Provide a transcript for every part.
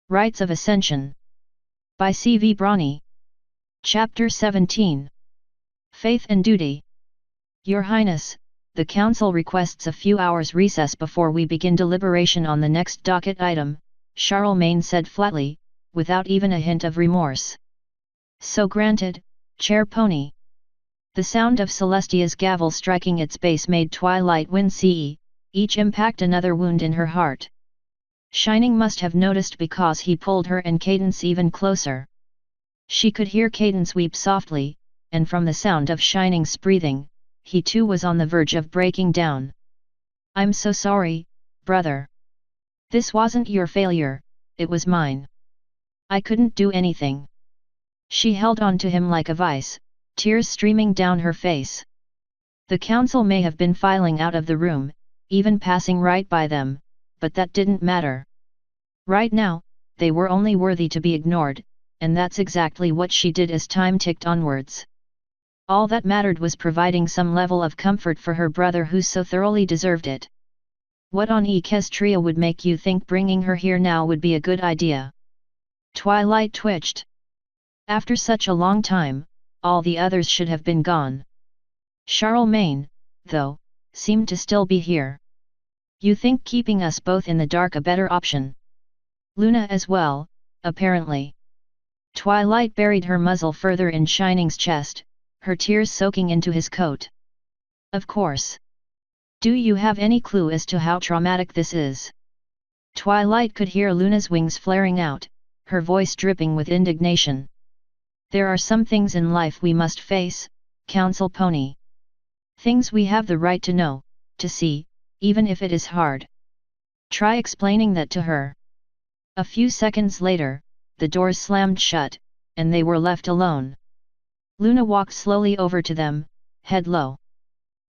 Rites of Ascension. By C.V. Brawny. Chapter 17. Faith and Duty. Your Highness, the Council requests a few hours recess before we begin deliberation on the next docket item, Charlemagne said flatly, without even a hint of remorse. So granted, Chair Pony. The sound of Celestia's gavel striking its base made Twilight wince, each impact another wound in her heart. Shining must have noticed because he pulled her and Cadence even closer. She could hear Cadence weep softly, and from the sound of Shining's breathing, he too was on the verge of breaking down. "I'm so sorry, brother. This wasn't your failure, it was mine. I couldn't do anything." She held on to him like a vice, tears streaming down her face. The council may have been filing out of the room, even passing right by them, but that didn't matter. Right now, they were only worthy to be ignored, and that's exactly what she did as time ticked onwards. All that mattered was providing some level of comfort for her brother who so thoroughly deserved it. What on Equestria would make you think bringing her here now would be a good idea? Twilight twitched. After such a long time, all the others should have been gone. Charlemagne, though, seemed to still be here. You think keeping us both in the dark a better option? Luna as well, apparently. Twilight buried her muzzle further in Shining's chest, her tears soaking into his coat. Of course. Do you have any clue as to how traumatic this is? Twilight could hear Luna's wings flaring out, her voice dripping with indignation. There are some things in life we must face, Council Pony. Things we have the right to know, to see, even if it is hard. Try explaining that to her. A few seconds later, the doors slammed shut, and they were left alone. Luna walked slowly over to them, head low.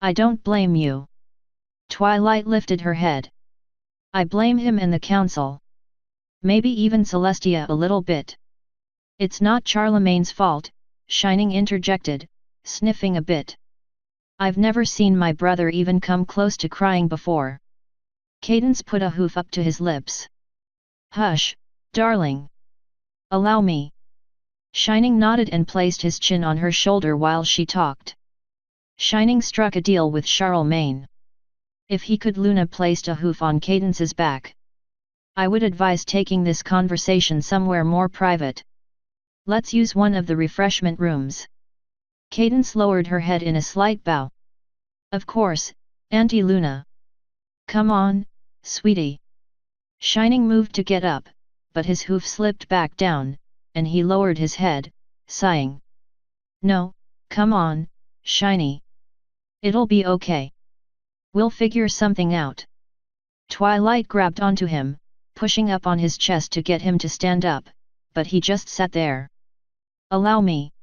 I don't blame you. Twilight lifted her head. I blame him and the council. Maybe even Celestia a little bit. It's not Charlemagne's fault, Shining interjected, sniffing a bit. I've never seen my brother even come close to crying before. Cadence put a hoof up to his lips. Hush, darling. Allow me. Shining nodded and placed his chin on her shoulder while she talked. Shining struck a deal with Charlemagne. If he could, Luna placed a hoof on Cadence's back. I would advise taking this conversation somewhere more private. Let's use one of the refreshment rooms. Cadence lowered her head in a slight bow. Of course, Auntie Luna. Come on, sweetie. Shining moved to get up, but his hoof slipped back down, and he lowered his head, sighing. No, come on, Shiny. It'll be okay. We'll figure something out. Twilight grabbed onto him, pushing up on his chest to get him to stand up, but he just sat there. Allow me.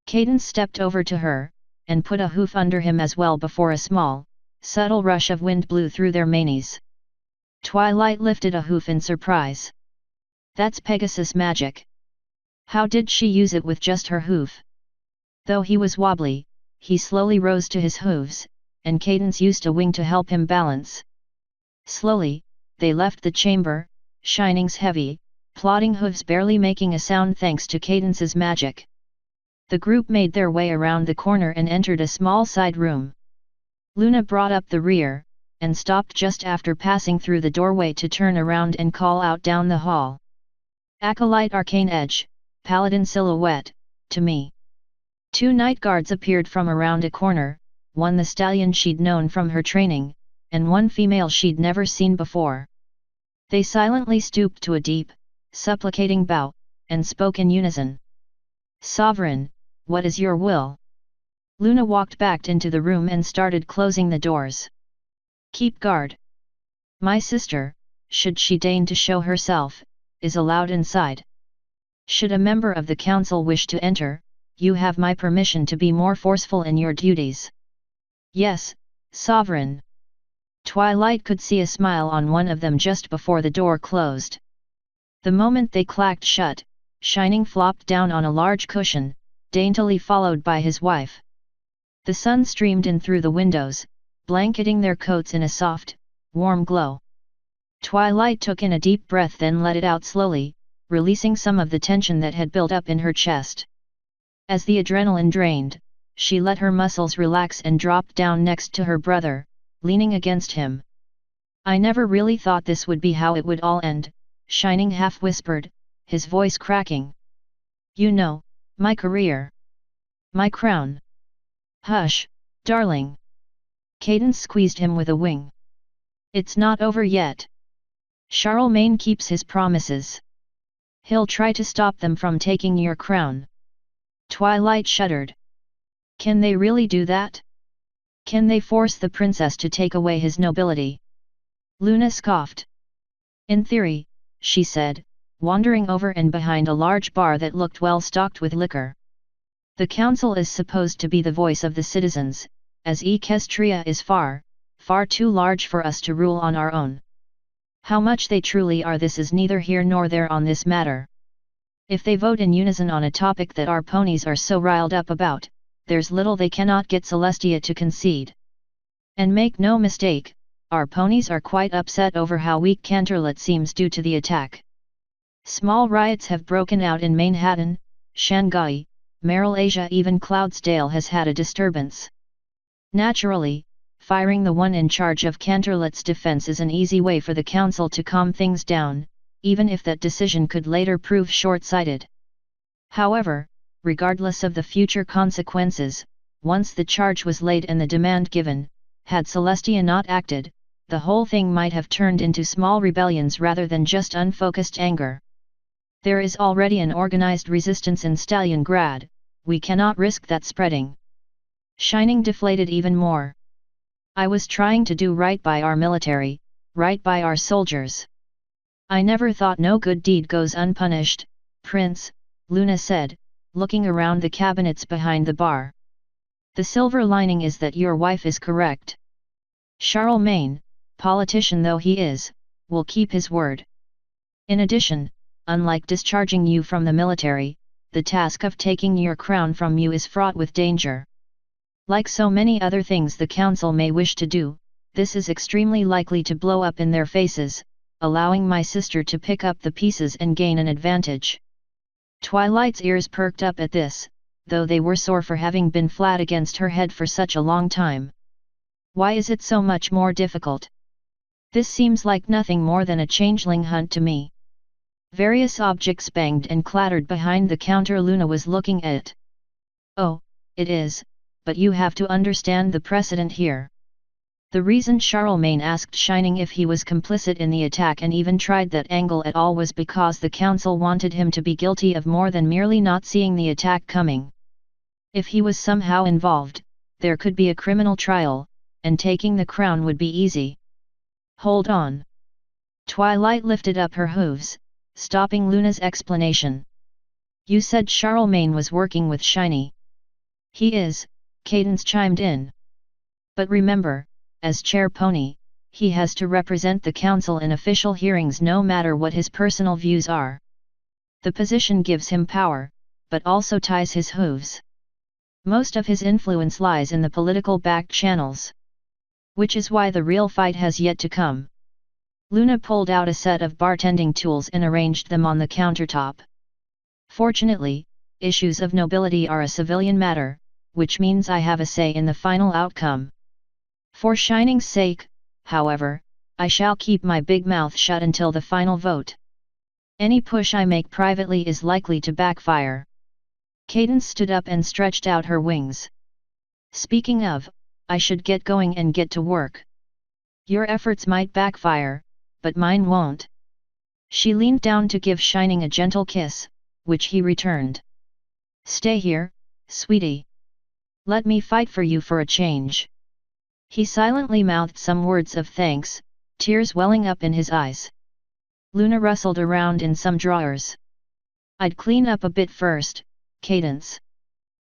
Cadence stepped over to her, and put a hoof under him as well before a small, subtle rush of wind blew through their manes. Twilight lifted a hoof in surprise. That's Pegasus magic. How did she use it with just her hoof? Though he was wobbly, he slowly rose to his hooves, and Cadence used a wing to help him balance. Slowly, they left the chamber, Shining's heavy, plodding hooves barely making a sound thanks to Cadence's magic. The group made their way around the corner and entered a small side room. Luna brought up the rear, and stopped just after passing through the doorway to turn around and call out down the hall. Acolyte Arcane Edge, Paladin Silhouette, to me. Two night guards appeared from around a corner, one the stallion she'd known from her training, and one female she'd never seen before. They silently stooped to a deep, supplicating bow, and spoke in unison. Sovereign, what is your will? Luna walked back into the room and started closing the doors. Keep guard. My sister, should she deign to show herself, is allowed inside. Should a member of the council wish to enter, you have my permission to be more forceful in your duties. Yes, Sovereign. Twilight could see a smile on one of them just before the door closed. The moment they clacked shut, Shining flopped down on a large cushion, daintily followed by his wife. The sun streamed in through the windows, blanketing their coats in a soft, warm glow. Twilight took in a deep breath, then let it out slowly, releasing some of the tension that had built up in her chest. As the adrenaline drained, she let her muscles relax and dropped down next to her brother, leaning against him. "I never really thought this would be how it would all end," Shining half whispered, his voice cracking. "You know, my career. My crown." "Hush, darling." Cadence squeezed him with a wing. "It's not over yet. Charlemagne keeps his promises. He'll try to stop them from taking your crown." Twilight shuddered. "Can they really do that? Can they force the princess to take away his nobility?" Luna scoffed. "In theory," she said, wandering over and behind a large bar that looked well stocked with liquor. "The council is supposed to be the voice of the citizens, as Equestria is far, far too large for us to rule on our own. How much they truly are, this is neither here nor there on this matter. If they vote in unison on a topic that our ponies are so riled up about, there's little they cannot get Celestia to concede. And make no mistake, our ponies are quite upset over how weak Canterlot seems due to the attack. Small riots have broken out in Manhattan, Shanghai, Merrill-Asia, even Cloudsdale has had a disturbance. Naturally, firing the one in charge of Canterlot's defense is an easy way for the council to calm things down, even if that decision could later prove short-sighted. However, regardless of the future consequences, once the charge was laid and the demand given, had Celestia not acted, the whole thing might have turned into small rebellions rather than just unfocused anger. There is already an organized resistance in Stalingrad, we cannot risk that spreading." Shining deflated even more. "I was trying to do right by our military, right by our soldiers. I never thought no good deed goes unpunished, Prince," Luna said, looking around the cabinets behind the bar. "The silver lining is that your wife is correct. Charlemagne, politician though he is, will keep his word. In addition, unlike discharging you from the military, the task of taking your crown from you is fraught with danger. Like so many other things the council may wish to do, this is extremely likely to blow up in their faces, allowing my sister to pick up the pieces and gain an advantage." Twilight's ears perked up at this, though they were sore for having been flat against her head for such a long time. "Why is it so much more difficult? This seems like nothing more than a changeling hunt to me." Various objects banged and clattered behind the counter. Luna was looking at it. "Oh, it is, but you have to understand the precedent here. The reason Charlemagne asked Shining if he was complicit in the attack and even tried that angle at all was because the council wanted him to be guilty of more than merely not seeing the attack coming. If he was somehow involved, there could be a criminal trial, and taking the crown would be easy." "Hold on." Twilight lifted up her hooves, stopping Luna's explanation. "You said Charlemagne was working with Shiny." "He is," Cadence chimed in. "But remember, as chair pony, he has to represent the council in official hearings no matter what his personal views are. The position gives him power, but also ties his hooves. Most of his influence lies in the political back channels. Which is why the real fight has yet to come." Luna pulled out a set of bartending tools and arranged them on the countertop. "Fortunately, issues of nobility are a civilian matter, which means I have a say in the final outcome. For Shining's sake, however, I shall keep my big mouth shut until the final vote. Any push I make privately is likely to backfire." Cadence stood up and stretched out her wings. "Speaking of, I should get going and get to work. Your efforts might backfire, but mine won't." She leaned down to give Shining a gentle kiss, which he returned. "Stay here, sweetie. Let me fight for you for a change." He silently mouthed some words of thanks, tears welling up in his eyes. Luna rustled around in some drawers. "I'd clean up a bit first, Cadence.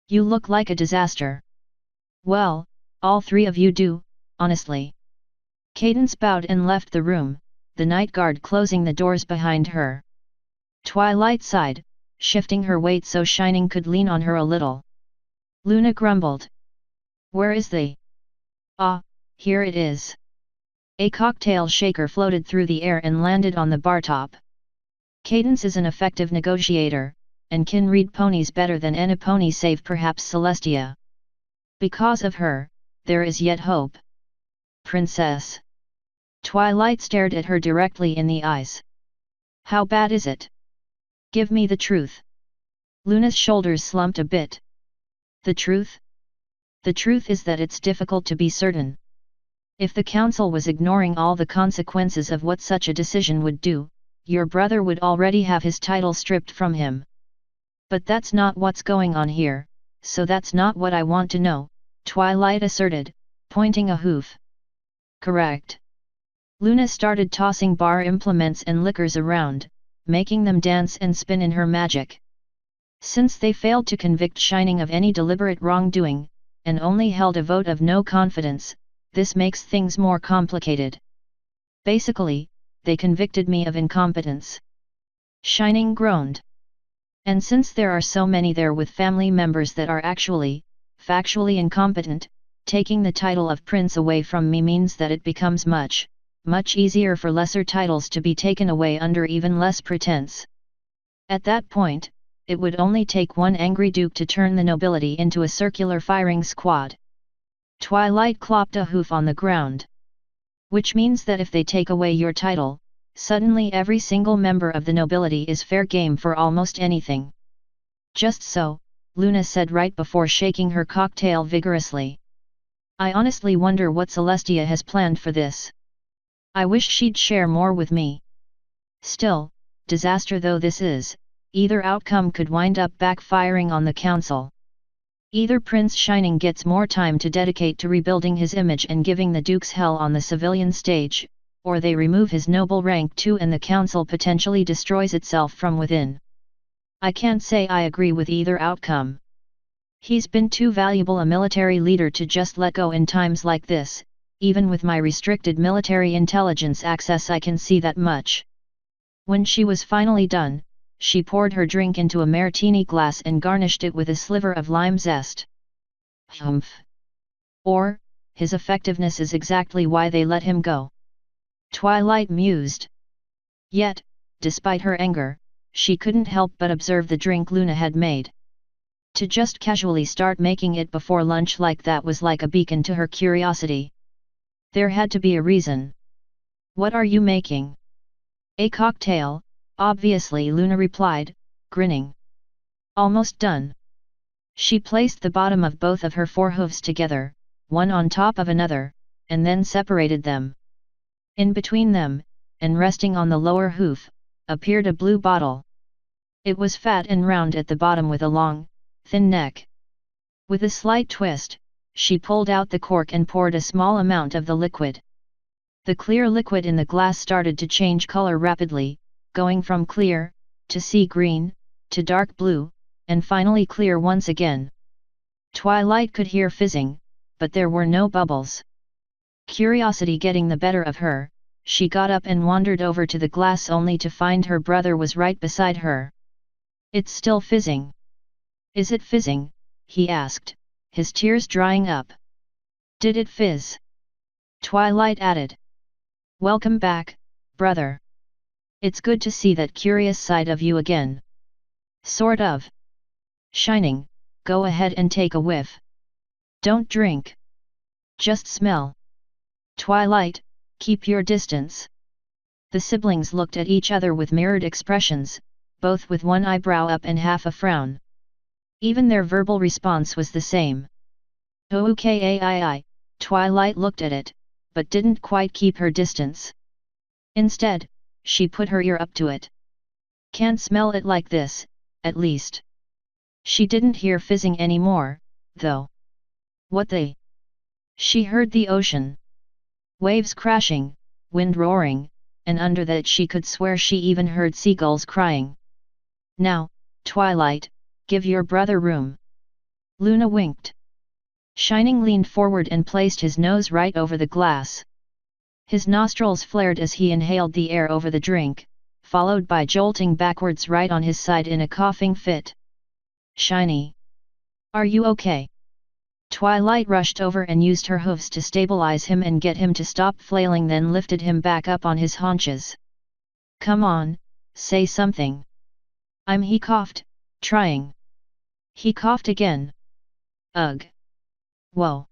You look like a disaster." "Well, all three of you do, honestly." Cadence bowed and left the room, the night guard closing the doors behind her. Twilight sighed, shifting her weight so Shining could lean on her a little. Luna grumbled. "Where is the... Ah, here it is." A cocktail shaker floated through the air and landed on the bar top. Cadence is an effective negotiator, and can read ponies better than any pony save perhaps Celestia. Because of her, there is yet hope. Princess. Twilight stared at her directly in the eyes. How bad is it? Give me the truth. Luna's shoulders slumped a bit. The truth? The truth is that it's difficult to be certain. If the council was ignoring all the consequences of what such a decision would do, your brother would already have his title stripped from him. But that's not what's going on here, so that's not what I want to know, Twilight asserted, pointing a hoof. Correct. Luna started tossing bar implements and liquors around, making them dance and spin in her magic. Since they failed to convict Shining of any deliberate wrongdoing, and only held a vote of no confidence, this makes things more complicated. Basically, they convicted me of incompetence. Shining groaned. And since there are so many there with family members that are actually, factually incompetent, taking the title of prince away from me means that it becomes much easier for lesser titles to be taken away under even less pretense. At that point, it would only take one angry duke to turn the nobility into a circular firing squad. Twilight clopped a hoof on the ground. Which means that if they take away your title, suddenly every single member of the nobility is fair game for almost anything. Just so, Luna said right before shaking her cocktail vigorously. I honestly wonder what Celestia has planned for this. I wish she'd share more with me. Still, disaster though this is, either outcome could wind up backfiring on the council. Either Prince Shining gets more time to dedicate to rebuilding his image and giving the Dukes hell on the civilian stage, or they remove his noble rank too and the council potentially destroys itself from within. I can't say I agree with either outcome. He's been too valuable a military leader to just let go in times like this. Even with my restricted military intelligence access I can see that much. When she was finally done, she poured her drink into a martini glass and garnished it with a sliver of lime zest. Humph. Or, his effectiveness is exactly why they let him go. Twilight mused. Yet, despite her anger, she couldn't help but observe the drink Luna had made. To just casually start making it before lunch like that was like a beacon to her curiosity. There had to be a reason. What are you making? A cocktail, obviously, Luna replied, grinning. Almost done. She placed the bottom of both of her forehooves together, one on top of another, and then separated them. In between them, and resting on the lower hoof, appeared a blue bottle. It was fat and round at the bottom with a long, thin neck. With a slight twist, she pulled out the cork and poured a small amount of the liquid. The clear liquid in the glass started to change color rapidly, going from clear, to sea green, to dark blue, and finally clear once again. Twilight could hear fizzing, but there were no bubbles. Curiosity getting the better of her, she got up and wandered over to the glass only to find her brother was right beside her. It's still fizzing. Is it fizzing? He asked, his tears drying up. Did it fizz? Twilight added. Welcome back, brother. It's good to see that curious side of you again. Sort of. Shining, go ahead and take a whiff. Don't drink. Just smell. Twilight, keep your distance. The siblings looked at each other with mirrored expressions, both with one eyebrow up and half a frown. Even their verbal response was the same. Okay, Twilight looked at it, but didn't quite keep her distance. Instead, she put her ear up to it. Can't smell it like this, at least. She didn't hear fizzing anymore, though. What the? She heard the ocean. Waves crashing, wind roaring, and under that she could swear she even heard seagulls crying. Now, Twilight, give your brother room. Luna winked. Shining leaned forward and placed his nose right over the glass. His nostrils flared as he inhaled the air over the drink, followed by jolting backwards right on his side in a coughing fit. Shiny. Are you okay? Twilight rushed over and used her hooves to stabilize him and get him to stop flailing, then lifted him back up on his haunches. "Come on, say something." He coughed, trying. He coughed again. "Ugh. Whoa."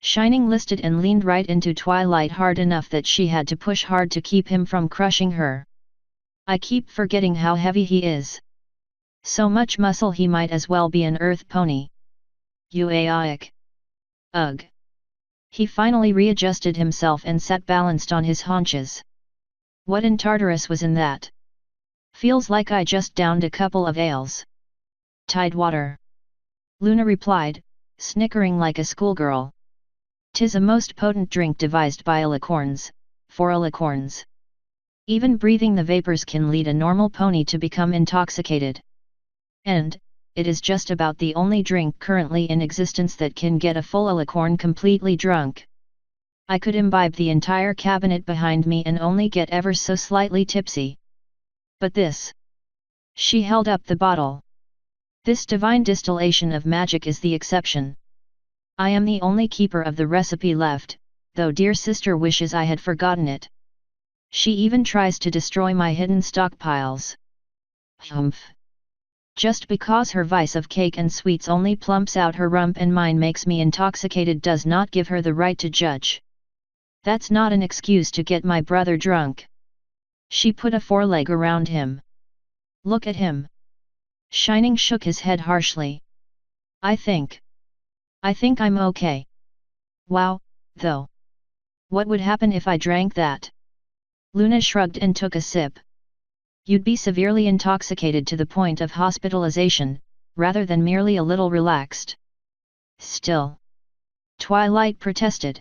Shining listed and leaned right into Twilight hard enough that she had to push hard to keep him from crushing her. "I keep forgetting how heavy he is. So much muscle, he might as well be an earth pony." Uaic. Ugh. He finally readjusted himself and sat balanced on his haunches. "What in Tartarus was in that? Feels like I just downed a couple of ales." "Tide water," Luna replied, snickering like a schoolgirl. "'Tis a most potent drink devised by alicorns, for alicorns. Even breathing the vapors can lead a normal pony to become intoxicated. And, it is just about the only drink currently in existence that can get a full alicorn completely drunk. I could imbibe the entire cabinet behind me and only get ever so slightly tipsy. But this..." She held up the bottle. "This divine distillation of magic is the exception. I am the only keeper of the recipe left, though dear sister wishes I had forgotten it. She even tries to destroy my hidden stockpiles. Humph. Just because her vice of cake and sweets only plumps out her rump and mine makes me intoxicated does not give her the right to judge. That's not an excuse to get my brother drunk." She put a foreleg around him. "Look at him." Shining shook his head harshly. I think I'm okay." "Wow, though. What would happen if I drank that?" Luna shrugged and took a sip. "You'd be severely intoxicated to the point of hospitalization, rather than merely a little relaxed." "Still," Twilight protested.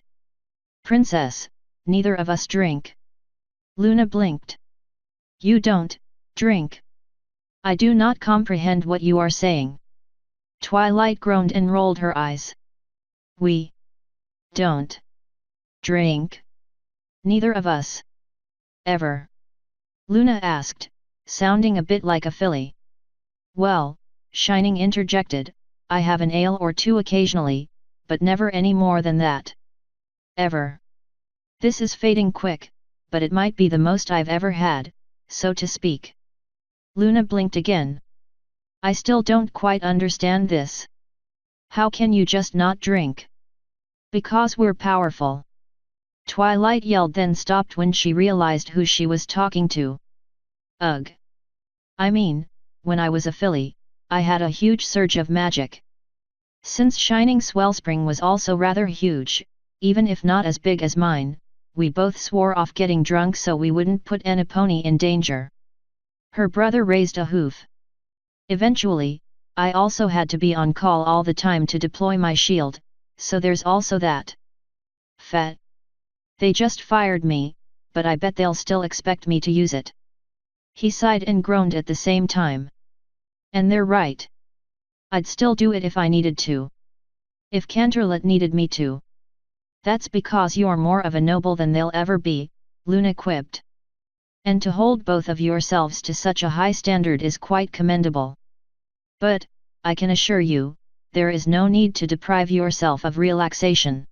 "Princess, neither of us drink." Luna blinked. "You don't drink? I do not comprehend what you are saying." Twilight groaned and rolled her eyes. "We don't drink? Neither of us? Ever?" Luna asked, sounding a bit like a filly. "Well," Shining interjected, "I have an ale or two occasionally, but never any more than that. Ever. This is fading quick, but it might be the most I've ever had, so to speak." Luna blinked again. "I still don't quite understand this. How can you just not drink?" "Because we're powerful." Twilight yelled, then stopped when she realized who she was talking to. "Ugh. I mean, when I was a filly, I had a huge surge of magic." Since Shining's wellspring was also rather huge, even if not as big as mine, we both swore off getting drunk so we wouldn't put any pony in danger. Her brother raised a hoof. "Eventually, I also had to be on call all the time to deploy my shield, so there's also that. Fat. They just fired me, but I bet they'll still expect me to use it." He sighed and groaned at the same time. "And they're right. I'd still do it if I needed to. If Canterlot needed me to." "That's because you're more of a noble than they'll ever be," Luna quipped. "And to hold both of yourselves to such a high standard is quite commendable. But, I can assure you, there is no need to deprive yourself of relaxation.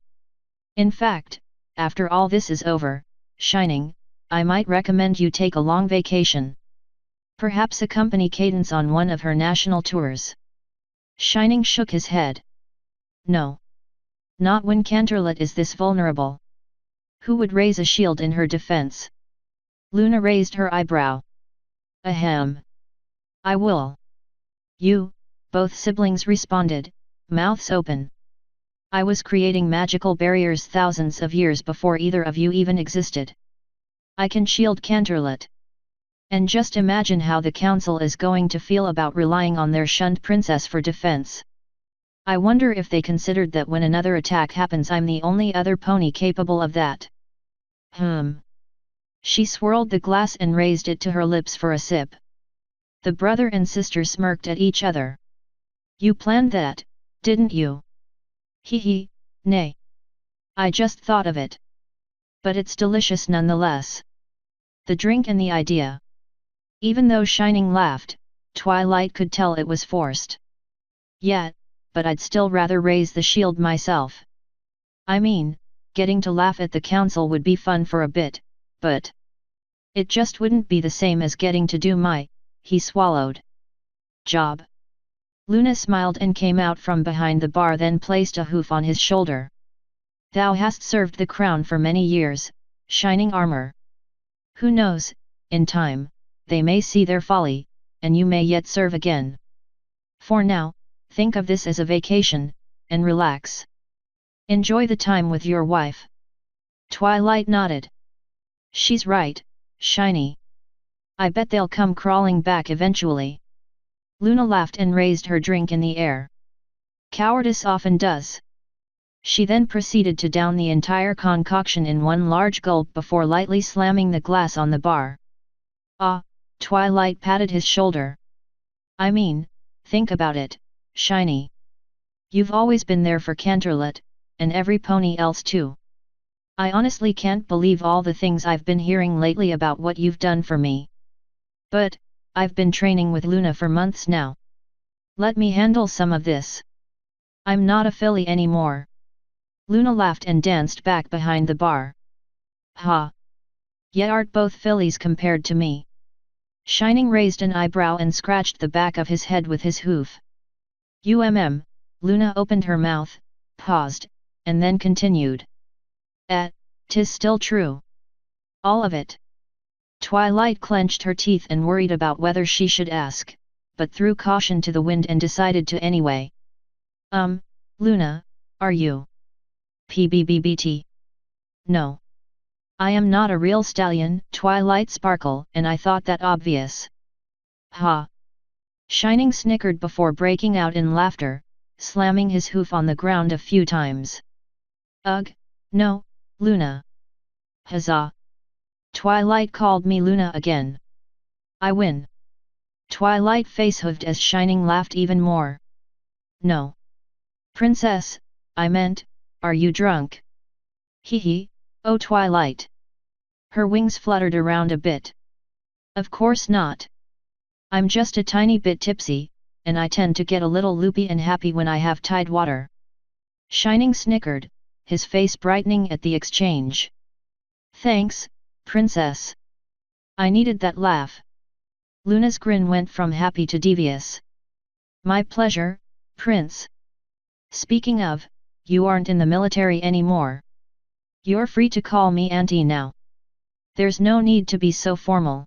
In fact, after all this is over, Shining, I might recommend you take a long vacation. Perhaps accompany Cadence on one of her national tours." Shining shook his head. "No. Not when Canterlot is this vulnerable. Who would raise a shield in her defense?" Luna raised her eyebrow. "Ahem. I will." "You," both siblings responded, mouths open. "I was creating magical barriers thousands of years before either of you even existed. I can shield Canterlot. And just imagine how the council is going to feel about relying on their shunned princess for defense. I wonder if they considered that when another attack happens I'm the only other pony capable of that." She swirled the glass and raised it to her lips for a sip. The brother and sister smirked at each other. "You planned that, didn't you?" "Hee, nay. I just thought of it. But it's delicious nonetheless. The drink and the idea." Even though Shining laughed, Twilight could tell it was forced. "Yeah, but I'd still rather raise the shield myself. I mean, getting to laugh at the council would be fun for a bit, but it just wouldn't be the same as getting to do my, he swallowed, job. Luna smiled and came out from behind the bar, then placed a hoof on his shoulder. Thou hast served the crown for many years, shining armor. Who knows, in time, they may see their folly, and you may yet serve again. For now, think of this as a vacation, and relax. Enjoy the time with your wife. Twilight nodded. She's right, Shiny. I bet they'll come crawling back eventually. Luna laughed and raised her drink in the air. Cowardice often does. She then proceeded to down the entire concoction in one large gulp before lightly slamming the glass on the bar. Ah, Twilight patted his shoulder. I mean, think about it, Shiny. You've always been there for Canterlot, and every pony else too. I honestly can't believe all the things I've been hearing lately about what you've done for me. But, I've been training with Luna for months now. Let me handle some of this. I'm not a filly anymore. Luna laughed and danced back behind the bar. Ha! Yet art both fillies compared to me. Shining raised an eyebrow and scratched the back of his head with his hoof. Luna opened her mouth, paused, and then continued. 'Tis still true. All of it. Twilight clenched her teeth and worried about whether she should ask, but threw caution to the wind and decided to anyway. Luna, are you? PBBBT. No. I am not a real stallion, Twilight sparkled, and I thought that obvious. Ha! Shining snickered before breaking out in laughter, slamming his hoof on the ground a few times. Ugh, no, Luna. Huzzah! Twilight called me Luna again. I win. Twilight facehugged as Shining laughed even more. No. Princess, I meant, are you drunk? Hee hee, oh Twilight. Her wings fluttered around a bit. Of course not. I'm just a tiny bit tipsy, and I tend to get a little loopy and happy when I have tide water. Shining snickered, his face brightening at the exchange. Thanks, Princess. I needed that laugh. Luna's grin went from happy to devious. My pleasure, Prince. Speaking of, you aren't in the military anymore. You're free to call me Auntie now. There's no need to be so formal.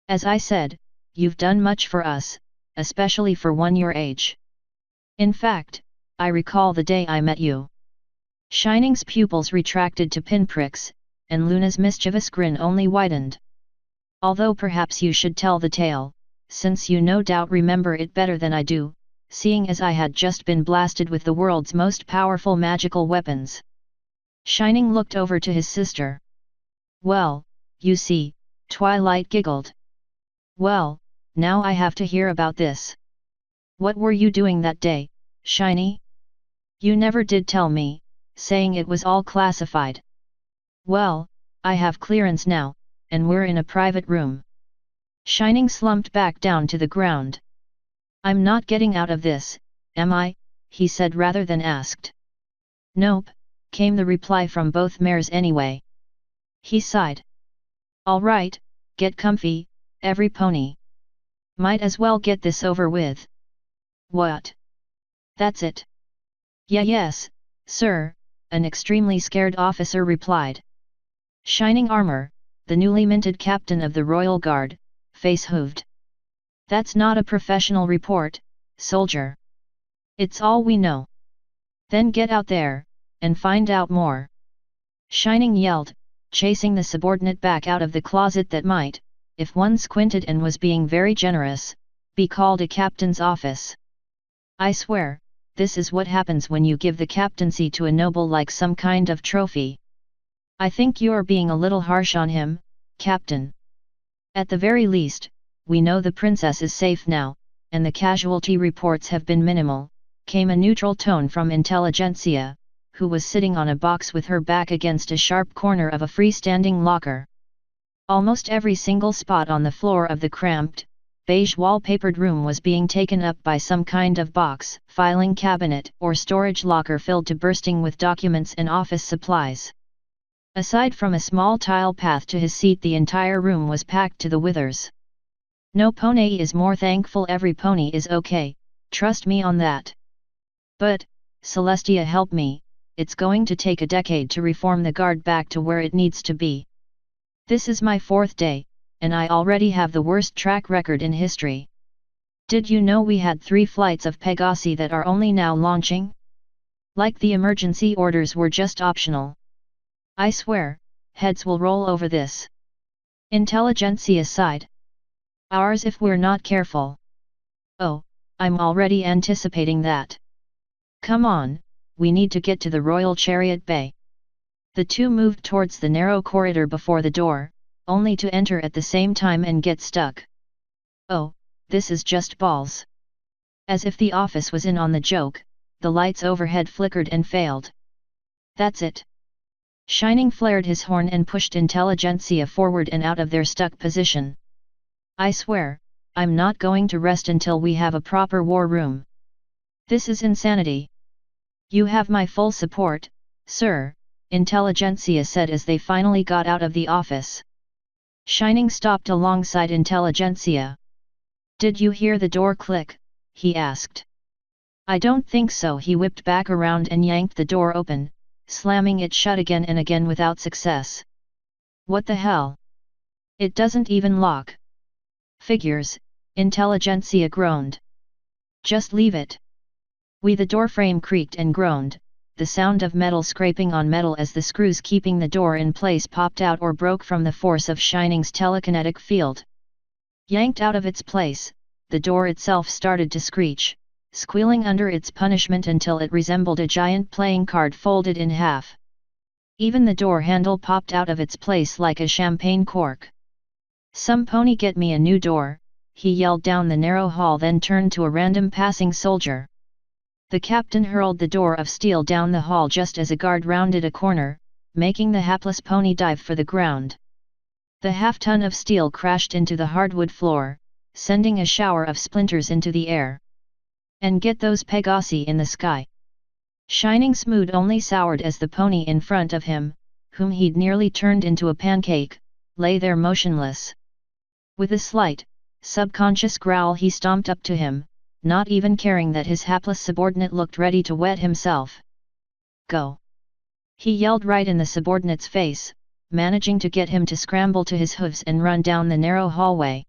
As I said, you've done much for us, especially for one your age. In fact, I recall the day I met you. Shining's pupils retracted to pinpricks, and Luna's mischievous grin only widened. Although perhaps you should tell the tale, since you no doubt remember it better than I do, seeing as I had just been blasted with the world's most powerful magical weapons. Shining looked over to his sister. Well, you see, Twilight giggled. Well, now I have to hear about this. What were you doing that day, Shiny? You never did tell me, saying it was all classified. Well, I have clearance now, and we're in a private room. Shining slumped back down to the ground. I'm not getting out of this, am I? He said rather than asked. Nope, came the reply from both mares anyway. He sighed. All right, get comfy, every pony. Might as well get this over with. What? That's it. Yes, sir, an extremely scared officer replied. Shining Armor, the newly minted captain of the Royal Guard, face-hooved. That's not a professional report, soldier. It's all we know. Then get out there, and find out more. Shining yelled, chasing the subordinate back out of the closet that might, if one squinted and was being very generous, be called a captain's office. I swear, this is what happens when you give the captaincy to a noble like some kind of trophy. I think you're being a little harsh on him, Captain. At the very least, we know the princess is safe now, and the casualty reports have been minimal, came a neutral tone from Intelligentsia, who was sitting on a box with her back against a sharp corner of a freestanding locker. Almost every single spot on the floor of the cramped, beige wallpapered room was being taken up by some kind of box, filing cabinet, or storage locker filled to bursting with documents and office supplies. Aside from a small tile path to his seat, the entire room was packed to the withers. No pony is more thankful. Every pony is okay, trust me on that. But, Celestia, help me, it's going to take a decade to reform the guard back to where it needs to be. This is my 4th day, and I already have the worst track record in history. Did you know we had 3 flights of Pegasi that are only now launching? Like the emergency orders were just optional. I swear, heads will roll over this. Intelligentsia sighed. Ours if we're not careful. Oh, I'm already anticipating that. Come on, we need to get to the Royal Chariot Bay. The two moved towards the narrow corridor before the door, only to enter at the same time and get stuck. Oh, this is just balls. As if the office was in on the joke, the lights overhead flickered and failed. That's it. Shining flared his horn and pushed Intelligentsia forward and out of their stuck position. I swear, I'm not going to rest until we have a proper war room. This is insanity. You have my full support, sir, Intelligentsia said as they finally got out of the office. Shining stopped alongside Intelligentsia. Did you hear the door click? He asked. I don't think so. He whipped back around and yanked the door open, slamming it shut again and again without success. What the hell? It doesn't even lock. Figures, Intelligentsia groaned. Just leave it. The doorframe creaked and groaned, the sound of metal scraping on metal as the screws keeping the door in place popped out or broke from the force of Shining's telekinetic field. Yanked out of its place, the door itself started to screech, squealing under its punishment until it resembled a giant playing card folded in half. Even the door handle popped out of its place like a champagne cork. Some pony get me a new door, he yelled down the narrow hall, then turned to a random passing soldier. The captain hurled the door of steel down the hall just as a guard rounded a corner, making the hapless pony dive for the ground. The half-ton of steel crashed into the hardwood floor, sending a shower of splinters into the air. And get those Pegasi in the sky. Shining's mood only soured as the pony in front of him, whom he'd nearly turned into a pancake, lay there motionless. With a slight, subconscious growl he stomped up to him, not even caring that his hapless subordinate looked ready to wet himself. Go! He yelled right in the subordinate's face, managing to get him to scramble to his hooves and run down the narrow hallway.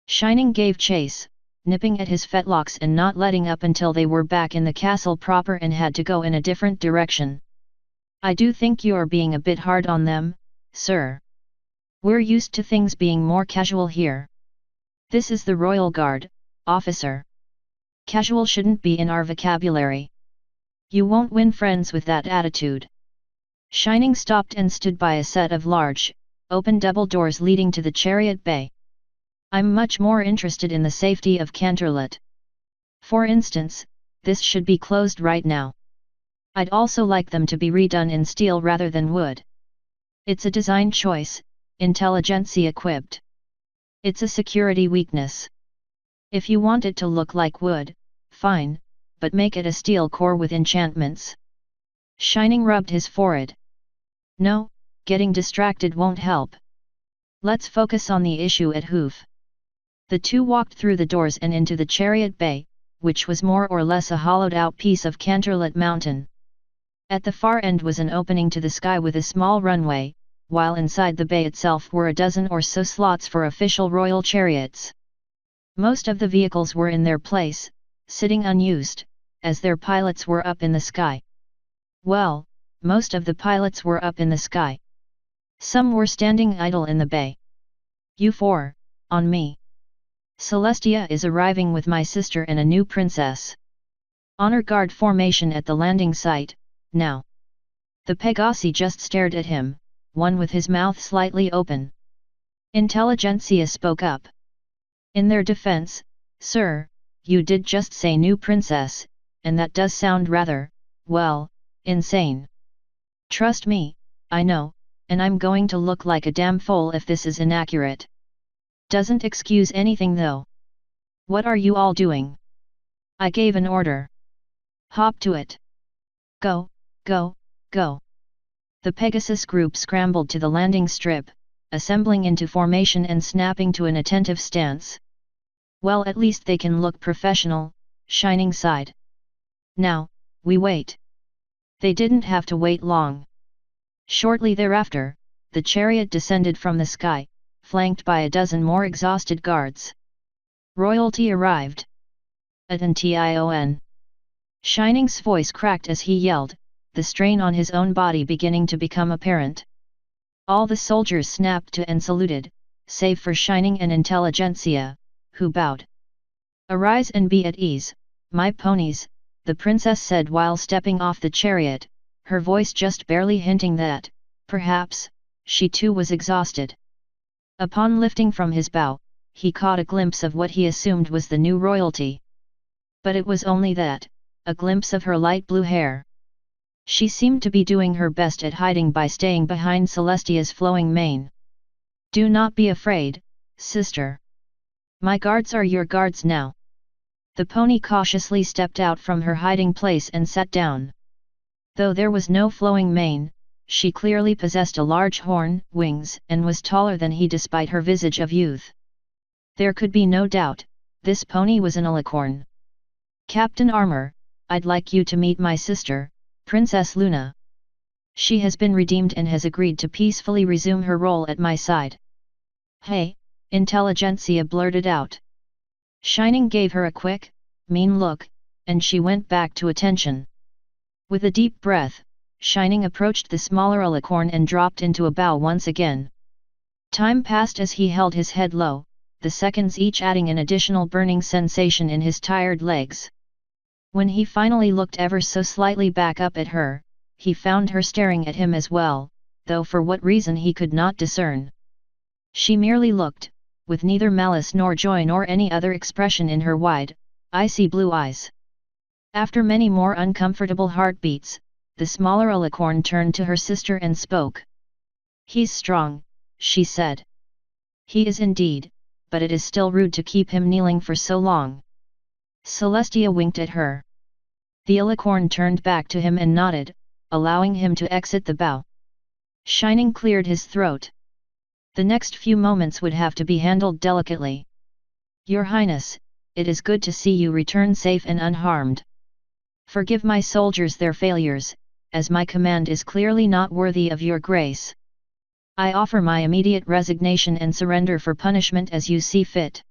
Shining gave chase, nipping at his fetlocks and not letting up until they were back in the castle proper and had to go in a different direction. I do think you're being a bit hard on them, sir. We're used to things being more casual here. This is the Royal Guard, officer. Casual shouldn't be in our vocabulary. You won't win friends with that attitude. Shining stopped and stood by a set of large, open double doors leading to the Chariot Bay. I'm much more interested in the safety of Canterlot. For instance, this should be closed right now. I'd also like them to be redone in steel rather than wood. It's a design choice, Intelligentsia quipped. It's a security weakness. If you want it to look like wood, fine, but make it a steel core with enchantments. Shining rubbed his forehead. No, getting distracted won't help. Let's focus on the issue at hoof. The two walked through the doors and into the Chariot Bay, which was more or less a hollowed-out piece of Canterlot Mountain. At the far end was an opening to the sky with a small runway, while inside the bay itself were a dozen or so slots for official royal chariots. Most of the vehicles were in their place, sitting unused, as their pilots were up in the sky. Well, most of the pilots were up in the sky. Some were standing idle in the bay. You four, on me. Celestia is arriving with my sister and a new princess. Honor guard formation at the landing site, now. The Pegasi just stared at him, one with his mouth slightly open. Intelligentsia spoke up. In their defense, sir, you did just say new princess, and that does sound rather, well, insane. Trust me, I know, and I'm going to look like a damn fool if this is inaccurate. Doesn't excuse anything though. What are you all doing? I gave an order. Hop to it. Go, go, go. The Pegasus group scrambled to the landing strip, assembling into formation and snapping to an attentive stance. Well, at least they can look professional, Shining sighed. Now, we wait. They didn't have to wait long. Shortly thereafter, the chariot descended from the sky, flanked by a dozen more exhausted guards. Royalty arrived. Attention! Shining's voice cracked as he yelled, the strain on his own body beginning to become apparent. All the soldiers snapped to and saluted, save for Shining and Intelligentsia, who bowed. Arise and be at ease, my ponies, the princess said while stepping off the chariot, her voice just barely hinting that, perhaps, she too was exhausted. Upon lifting from his bow, he caught a glimpse of what he assumed was the new royalty. But it was only that, a glimpse of her light blue hair. She seemed to be doing her best at hiding by staying behind Celestia's flowing mane. Do not be afraid, sister. My guards are your guards now. The pony cautiously stepped out from her hiding place and sat down. Though there was no flowing mane, she clearly possessed a large horn, wings, and was taller than he despite her visage of youth. There could be no doubt, this pony was an alicorn. Captain Armor, I'd like you to meet my sister, Princess Luna. She has been redeemed and has agreed to peacefully resume her role at my side. Hey, Intelligentsia blurted out. Shining gave her a quick, mean look, and she went back to attention. With a deep breath, Shining approached the smaller alicorn and dropped into a bow once again. Time passed as he held his head low, the seconds each adding an additional burning sensation in his tired legs. When he finally looked ever so slightly back up at her, he found her staring at him as well, though for what reason he could not discern. She merely looked, with neither malice nor joy nor any other expression in her wide, icy blue eyes. After many more uncomfortable heartbeats, the smaller alicorn turned to her sister and spoke. He's strong, she said. He is indeed, but it is still rude to keep him kneeling for so long. Celestia winked at her. The alicorn turned back to him and nodded, allowing him to exit the bow. Shining cleared his throat. The next few moments would have to be handled delicately. Your Highness, it is good to see you return safe and unharmed. Forgive my soldiers their failures, as my command is clearly not worthy of your grace. I offer my immediate resignation and surrender for punishment as you see fit.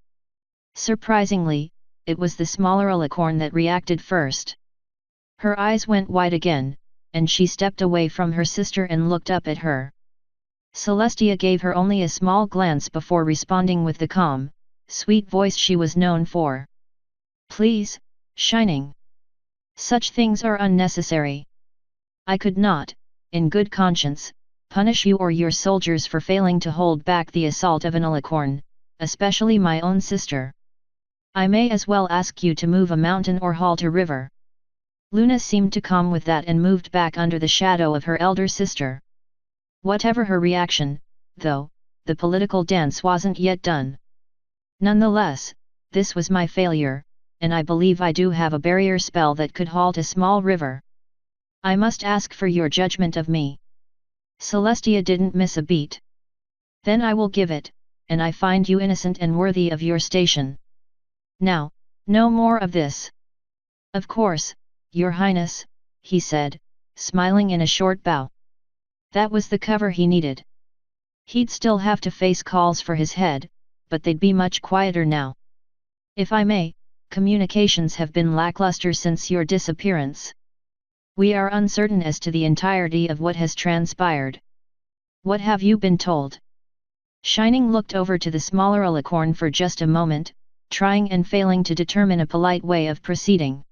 Surprisingly, it was the smaller alicorn that reacted first. Her eyes went wide again, and she stepped away from her sister and looked up at her. Celestia gave her only a small glance before responding with the calm, sweet voice she was known for. Please, Shining. Such things are unnecessary. I could not, in good conscience, punish you or your soldiers for failing to hold back the assault of an alicorn, especially my own sister. I may as well ask you to move a mountain or halt a river. Luna seemed to calm with that and moved back under the shadow of her elder sister. Whatever her reaction, though, the political dance wasn't yet done. Nonetheless, this was my failure, and I believe I do have a barrier spell that could halt a small river. I must ask for your judgment of me. Celestia didn't miss a beat. Then I will give it, and I find you innocent and worthy of your station. Now, no more of this. Of course, Your Highness, he said, smiling in a short bow. That was the cover he needed. He'd still have to face calls for his head, but they'd be much quieter now. If I may, communications have been lackluster since your disappearance. We are uncertain as to the entirety of what has transpired. What have you been told? Shining looked over to the smaller alicorn for just a moment, trying and failing to determine a polite way of proceeding.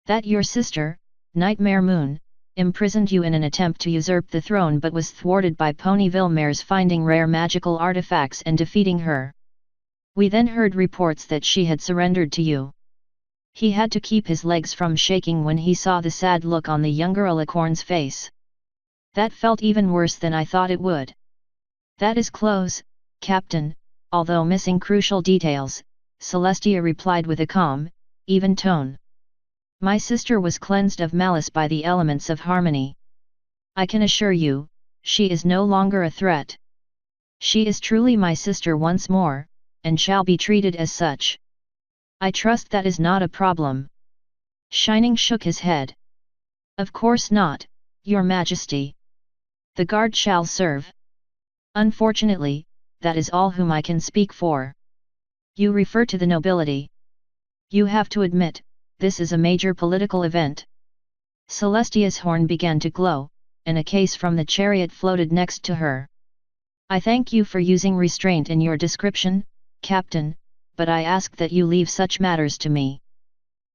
That your sister, Nightmare Moon, imprisoned you in an attempt to usurp the throne but was thwarted by Ponyville mares finding rare magical artifacts and defeating her. We then heard reports that she had surrendered to you. He had to keep his legs from shaking when he saw the sad look on the younger alicorn's face. That felt even worse than I thought it would. That is close, Captain, although missing crucial details, Celestia replied with a calm, even tone. My sister was cleansed of malice by the elements of harmony. I can assure you, she is no longer a threat. She is truly my sister once more, and shall be treated as such. I trust that is not a problem. Shining shook his head. Of course not, Your Majesty. The guard shall serve. Unfortunately, that is all whom I can speak for. You refer to the nobility. You have to admit, this is a major political event. Celestia's horn began to glow, and a case from the chariot floated next to her. I thank you for using restraint in your description, Captain, but I ask that you leave such matters to me.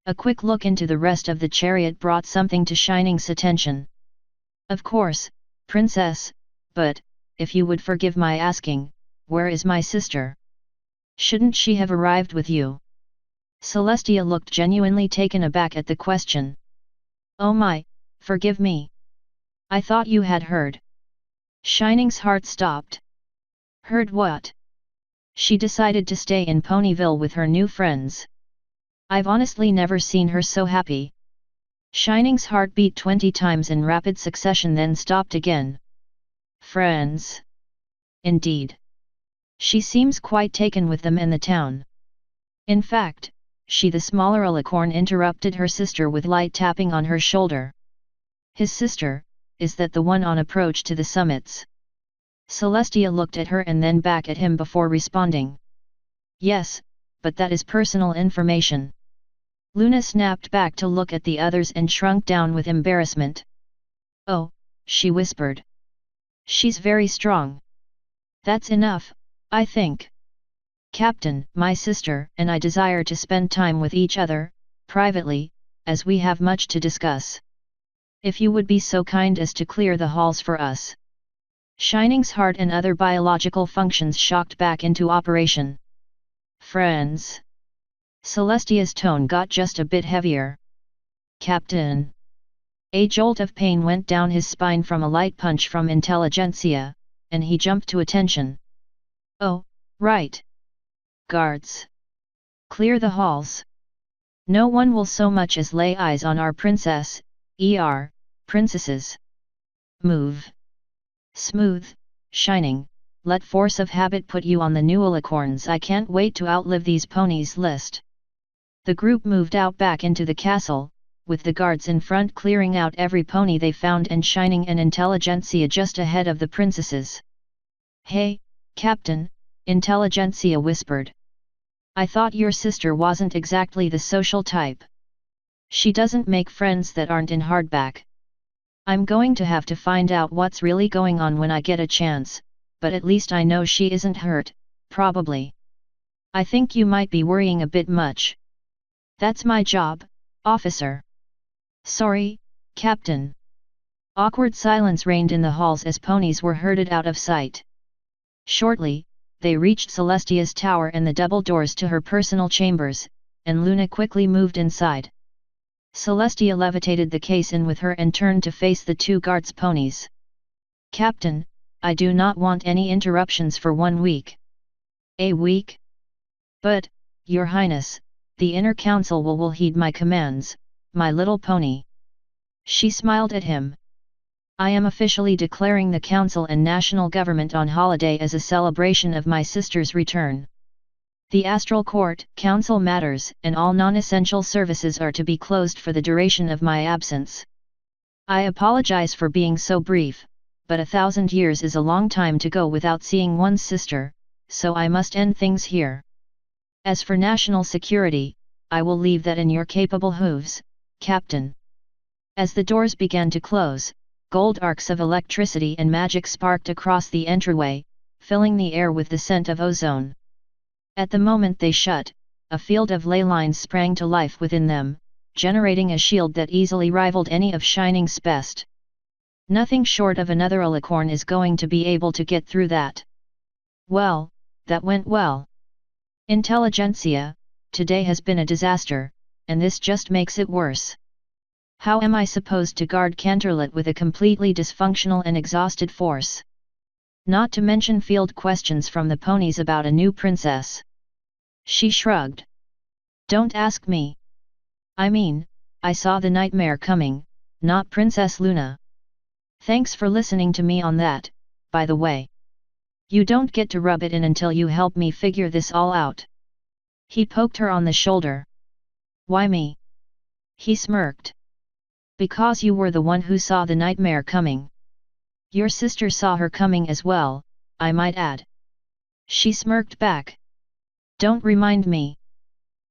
A quick look into the rest of the chariot brought something to Shining's attention. Of course, Princess, but, if you would forgive my asking, where is my sister? Shouldn't she have arrived with you? Celestia looked genuinely taken aback at the question. Oh my, forgive me. I thought you had heard. Shining's heart stopped. Heard what? She decided to stay in Ponyville with her new friends. I've honestly never seen her so happy. Shining's heart beat 20 times in rapid succession, then stopped again. Friends? Indeed. She seems quite taken with them and the town. In fact, she, the smaller alicorn, interrupted her sister with light tapping on her shoulder. His sister, is that the one on approach to the summits? Celestia looked at her and then back at him before responding. Yes, but that is personal information. Luna snapped back to look at the others and shrunk down with embarrassment. Oh, she whispered. She's very strong. That's enough, I think. Captain, my sister and I desire to spend time with each other, privately, as we have much to discuss. If you would be so kind as to clear the halls for us. Shining's heart and other biological functions shocked back into operation. Friends. Celestia's tone got just a bit heavier. Captain. A jolt of pain went down his spine from a light punch from Intelligentsia, and he jumped to attention. Oh, right. Guards. Clear the halls. No one will so much as lay eyes on our princess, princesses. Move. Smooth, Shining, let force of habit put you on the new alicorns. I can't wait to outlive these ponies list. The group moved out back into the castle, with the guards in front clearing out every pony they found and Shining and Intelligentsia just ahead of the princesses. Hey, Captain, Intelligentsia whispered. I thought your sister wasn't exactly the social type. She doesn't make friends that aren't in hardback. I'm going to have to find out what's really going on when I get a chance, but at least I know she isn't hurt, probably. I think you might be worrying a bit much. That's my job, officer. Sorry, Captain. Awkward silence reigned in the halls as ponies were herded out of sight. Shortly, they reached Celestia's tower and the double doors to her personal chambers, and Luna quickly moved inside. Celestia levitated the case in with her and turned to face the two guards' ponies. Captain, I do not want any interruptions for 1 week. A week? But, Your Highness, the Inner Council will heed my commands, my little pony. She smiled at him. I am officially declaring the Council and National Government on holiday as a celebration of my sister's return. The Astral Court, Council matters, and all non-essential services are to be closed for the duration of my absence. I apologize for being so brief, but 1,000 years is a long time to go without seeing one's sister, so I must end things here. As for national security, I will leave that in your capable hooves, Captain. As the doors began to close, gold arcs of electricity and magic sparked across the entryway, filling the air with the scent of ozone. At the moment they shut, a field of ley lines sprang to life within them, generating a shield that easily rivaled any of Shining's best. Nothing short of another alicorn is going to be able to get through that. Well, that went well. Intelligentsia, today has been a disaster, and this just makes it worse. How am I supposed to guard Canterlot with a completely dysfunctional and exhausted force? Not to mention field questions from the ponies about a new princess. She shrugged. Don't ask me. I mean, I saw the nightmare coming, not Princess Luna. Thanks for listening to me on that, by the way. You don't get to rub it in until you help me figure this all out. He poked her on the shoulder. Why me? He smirked. Because you were the one who saw the nightmare coming. Your sister saw her coming as well, I might add. She smirked back. Don't remind me.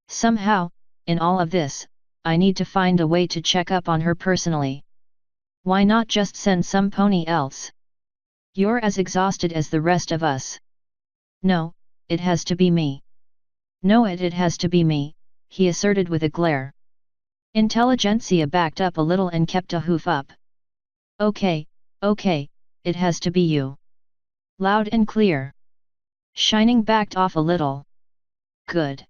Somehow, in all of this, I need to find a way to check up on her personally. Why not just send some pony else? You're as exhausted as the rest of us. No, it has to be me. No, it has to be me, he asserted with a glare. Intelligentsia backed up a little and kept a hoof up. Okay, it has to be you. Loud and clear. Shining backed off a little. Good.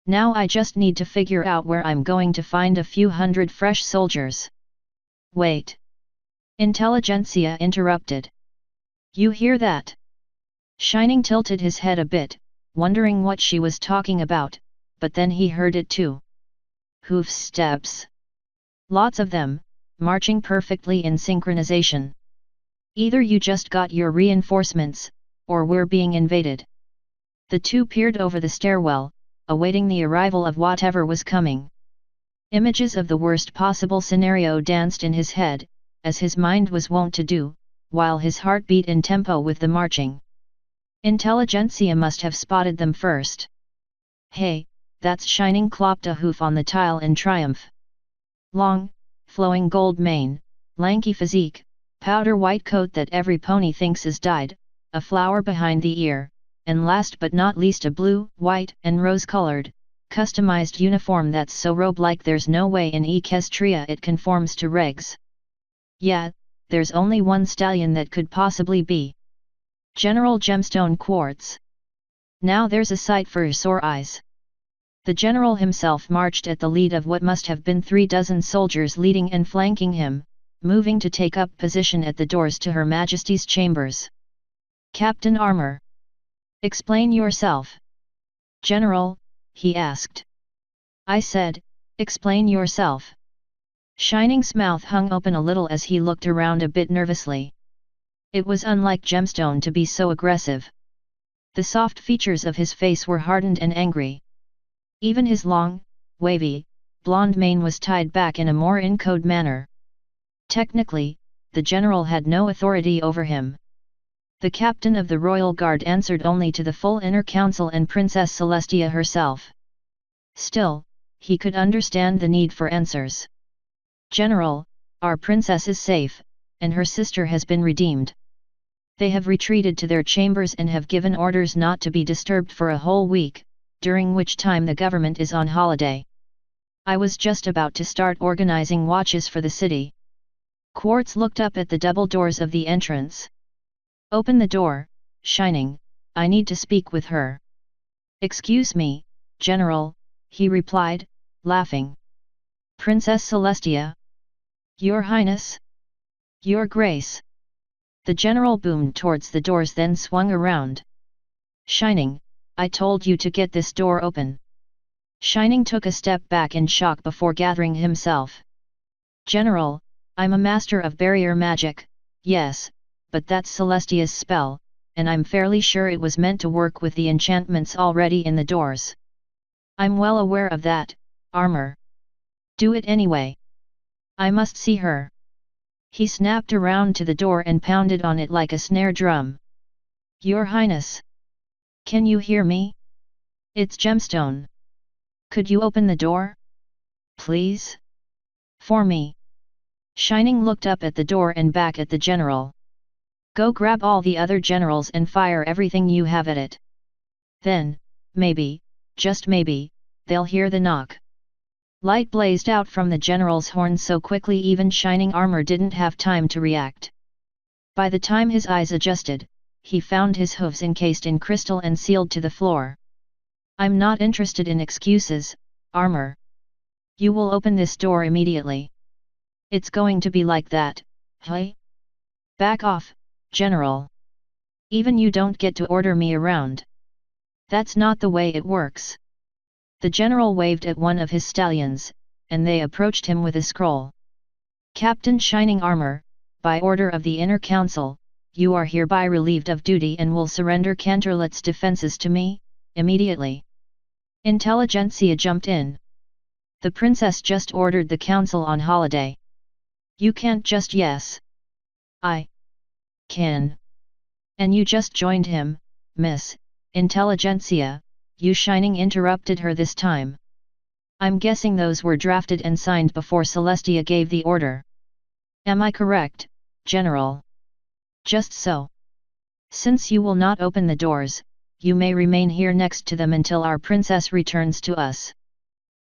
Now I just need to figure out where I'm going to find a few hundred fresh soldiers. Wait. Intelligentsia interrupted. You hear that? Shining tilted his head a bit, wondering what she was talking about, but then he heard it too. Hoof steps. Lots of them, marching perfectly in synchronization. Either you just got your reinforcements, or we're being invaded. The two peered over the stairwell, awaiting the arrival of whatever was coming. Images of the worst possible scenario danced in his head, as his mind was wont to do, while his heart beat in tempo with the marching. Intelligentsia must have spotted them first. Hey, that's Shining clopped a hoof on the tile in triumph. Long, flowing gold mane, lanky physique, powder white coat that every pony thinks is dyed, a flower behind the ear, and last but not least a blue, white and rose-colored, customized uniform that's so robe-like there's no way in Equestria it conforms to regs. Yeah, there's only one stallion that could possibly be General Gemstone Quartz. Now there's a sight for sore eyes. The general himself marched at the lead of what must have been 36 soldiers leading and flanking him, moving to take up position at the doors to Her Majesty's chambers. Captain Armor. Explain yourself. General, he asked. I said, explain yourself. Shining's mouth hung open a little as he looked around a bit nervously. It was unlike Gemstone to be so aggressive. The soft features of his face were hardened and angry. Even his long, wavy, blonde mane was tied back in a more in-code manner. Technically, the general had no authority over him. The captain of the royal guard answered only to the full inner council and Princess Celestia herself. Still, he could understand the need for answers. General, our princess is safe, and her sister has been redeemed. They have retreated to their chambers and have given orders not to be disturbed for a whole week, during which time the government is on holiday. I was just about to start organizing watches for the city. Quartz looked up at the double doors of the entrance. Open the door, Shining, I need to speak with her. Excuse me, General, he replied, laughing. Princess Celestia. Your Highness? Your Grace. The general boomed towards the doors, then swung around. Shining, I told you to get this door open. Shining took a step back in shock before gathering himself. General, I'm a master of barrier magic, yes, but that's Celestia's spell, and I'm fairly sure it was meant to work with the enchantments already in the doors. I'm well aware of that, Armor. Do it anyway. I must see her. He snapped around to the door and pounded on it like a snare drum. Your Highness. Can you hear me? It's Gemstone. Could you open the door? Please? For me. Shining looked up at the door and back at the general. Go grab all the other generals and fire everything you have at it. Then, maybe, just maybe, they'll hear the knock. Light blazed out from the general's horn so quickly even Shining Armor didn't have time to react. By the time his eyes adjusted, he found his hooves encased in crystal and sealed to the floor. I'm not interested in excuses, Armor. You will open this door immediately. It's going to be like that, hey? Back off, General. Even you don't get to order me around. That's not the way it works. The general waved at one of his stallions, and they approached him with a scroll. Captain Shining Armor, by order of the Inner Council, you are hereby relieved of duty and will surrender Canterlot's defenses to me, immediately. Intelligentsia jumped in. The princess just ordered the council on holiday. You can't just yes. I can. And you just joined him, Miss Intelligentsia, you Shining interrupted her this time. I'm guessing those were drafted and signed before Celestia gave the order. Am I correct, General? Just so. Since you will not open the doors, you may remain here next to them until our princess returns to us.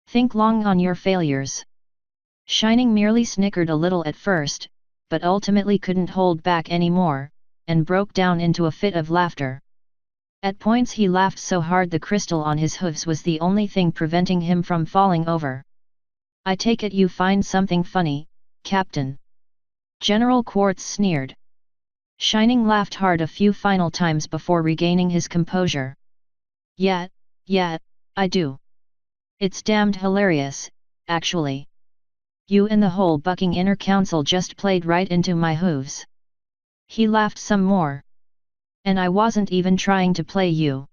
Think long on your failures. Shining merely snickered a little at first, but ultimately couldn't hold back any more, and broke down into a fit of laughter. At points he laughed so hard the crystal on his hooves was the only thing preventing him from falling over. I take it you find something funny, Captain. General Quartz sneered. Shining laughed hard a few final times before regaining his composure. Yeah, I do. It's damned hilarious, actually. You and the whole bucking Inner Council just played right into my hooves. He laughed some more. And I wasn't even trying to play you.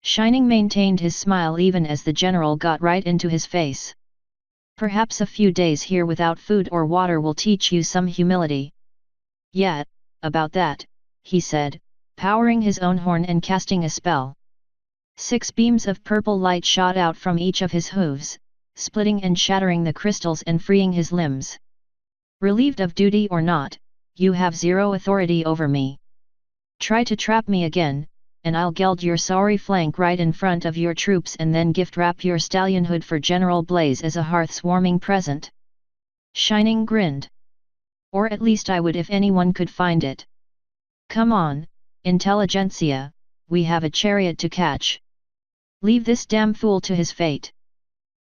Shining maintained his smile even as the general got right into his face. Perhaps a few days here without food or water will teach you some humility. Yeah, about that, he said, powering his own horn and casting a spell. 6 beams of purple light shot out from each of his hooves, splitting and shattering the crystals and freeing his limbs. Relieved of duty or not, you have zero authority over me. Try to trap me again, and I'll geld your sorry flank right in front of your troops and then gift wrap your stallionhood for General Blaze as a hearth-warming present. Shining grinned. Or at least I would if anyone could find it. Come on, Intelligentsia, we have a chariot to catch. Leave this damn fool to his fate.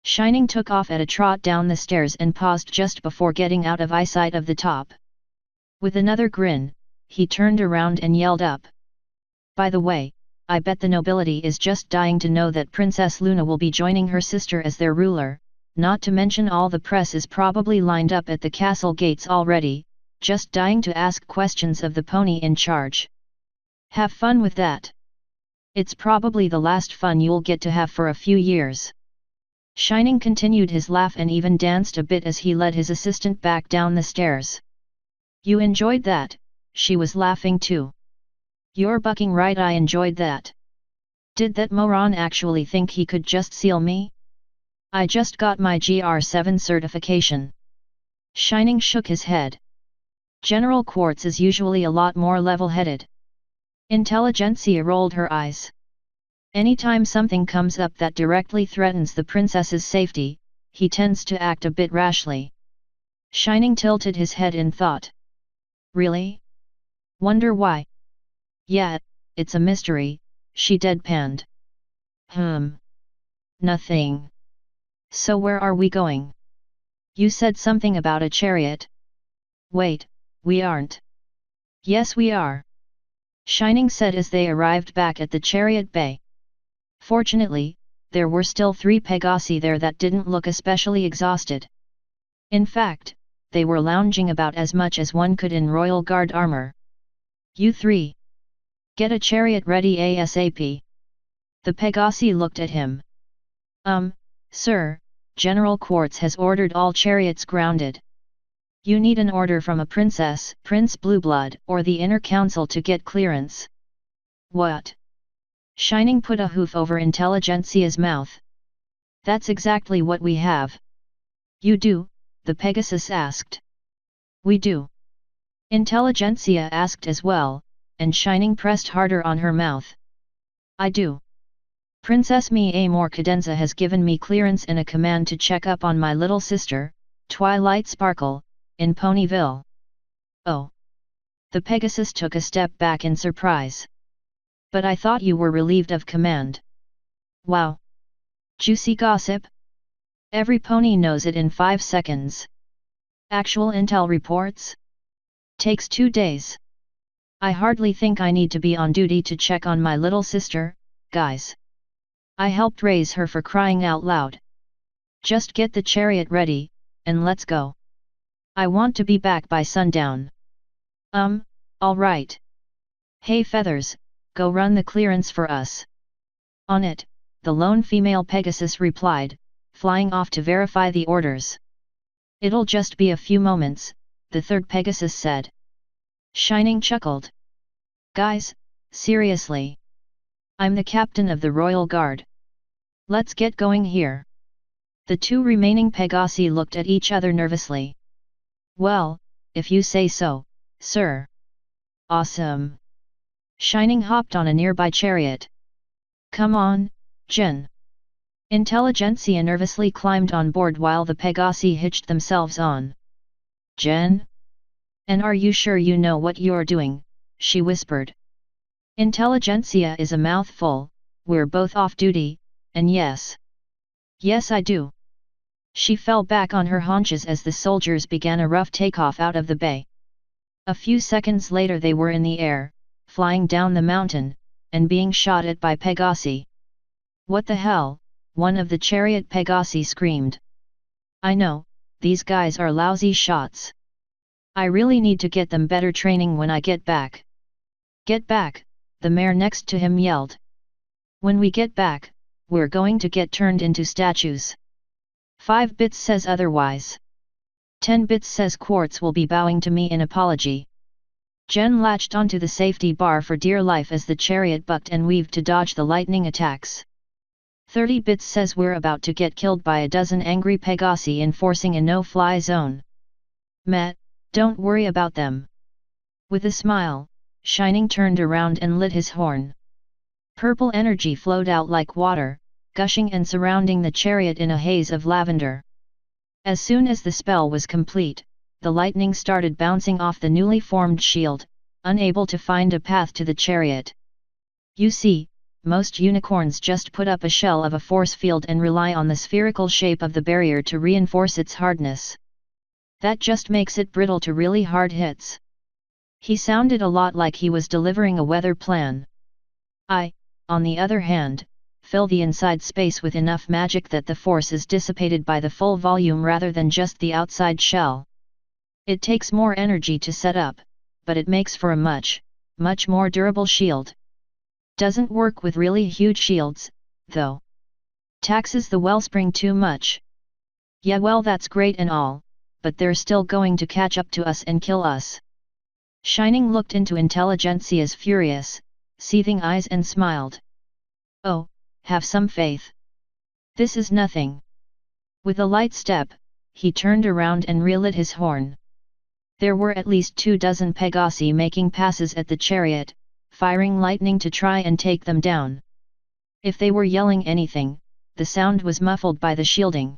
Shining took off at a trot down the stairs and paused just before getting out of eyesight of the top. With another grin, he turned around and yelled up. By the way, I bet the nobility is just dying to know that Princess Luna will be joining her sister as their ruler, not to mention all the press is probably lined up at the castle gates already, just dying to ask questions of the pony in charge. Have fun with that. It's probably the last fun you'll get to have for a few years. Shining continued his laugh and even danced a bit as he led his assistant back down the stairs. You enjoyed that, she was laughing too. You're bucking right, I enjoyed that. Did that moron actually think he could just seal me? I just got my GR7 certification. Shining shook his head. General Quartz is usually a lot more level-headed. Intelligentsia rolled her eyes. Anytime something comes up that directly threatens the princess's safety, he tends to act a bit rashly. Shining tilted his head in thought. Really? Wonder why? Yeah, it's a mystery, she deadpanned. Nothing. So where are we going? You said something about a chariot. Wait, we aren't. Yes we are. Shining said as they arrived back at the chariot bay. Fortunately, there were still 3 Pegasi there that didn't look especially exhausted. In fact, they were lounging about as much as one could in royal guard armor. You 3. Get a chariot ready ASAP. The Pegasi looked at him. Sir, General Quartz has ordered all chariots grounded. You need an order from a princess, Prince Blueblood, or the Inner Council to get clearance. What? Shining put a hoof over Intelligentsia's mouth. That's exactly what we have. You do? The Pegasus asked. We do. Intelligentsia asked as well, and Shining pressed harder on her mouth. I do. Princess Mie Cadenza has given me clearance and a command to check up on my little sister, Twilight Sparkle, in Ponyville. Oh. The Pegasus took a step back in surprise. But I thought you were relieved of command. Wow. Juicy gossip? Every pony knows it in 5 seconds. Actual intel reports? Takes 2 days. I hardly think I need to be on duty to check on my little sister, guys. I helped raise her, for crying out loud. Just get the chariot ready, and let's go. I want to be back by sundown. All right. Hey Feathers, go run the clearance for us. On it, the lone female Pegasus replied, flying off to verify the orders. It'll just be a few moments, the third Pegasus said. Shining chuckled. Guys, seriously. I'm the captain of the Royal Guard. Let's get going here. The two remaining Pegasi looked at each other nervously. Well, if you say so, sir. Awesome. Shining hopped on a nearby chariot. Come on, Jin. Intelligentsia nervously climbed on board while the Pegasi hitched themselves on. Jen? And are you sure you know what you're doing? She whispered. Intelligentsia is a mouthful, we're both off duty, and yes. Yes I do. She fell back on her haunches as the soldiers began a rough takeoff out of the bay. A few seconds later they were in the air, flying down the mountain, and being shot at by Pegasi. What the hell? One of the chariot Pegasi screamed. I know, these guys are lousy shots. I really need to get them better training when I get back. Get back, the mare next to him yelled. When we get back, we're going to get turned into statues. 5 bits says otherwise. 10 bits says Quartz will be bowing to me in apology. Jen latched onto the safety bar for dear life as the chariot bucked and weaved to dodge the lightning attacks. 30 bits says we're about to get killed by a dozen angry Pegasi enforcing a no-fly zone. Meh, don't worry about them. With a smile, Shining turned around and lit his horn. Purple energy flowed out like water, gushing and surrounding the chariot in a haze of lavender. As soon as the spell was complete, the lightning started bouncing off the newly formed shield, unable to find a path to the chariot. You see, most unicorns just put up a shell of a force field and rely on the spherical shape of the barrier to reinforce its hardness. That just makes it brittle to really hard hits. He sounded a lot like he was delivering a weather plan. I, on the other hand, fill the inside space with enough magic that the force is dissipated by the full volume rather than just the outside shell. It takes more energy to set up, but it makes for a much more durable shield. Doesn't work with really huge shields, though. Taxes the wellspring too much. Yeah, well, that's great and all, but they're still going to catch up to us and kill us. Shining looked into Intelligentsia's furious, seething eyes and smiled. Oh, have some faith. This is nothing. With a light step, he turned around and relit his horn. There were at least 24 Pegasi making passes at the chariot, firing lightning to try and take them down. If they were yelling anything, the sound was muffled by the shielding.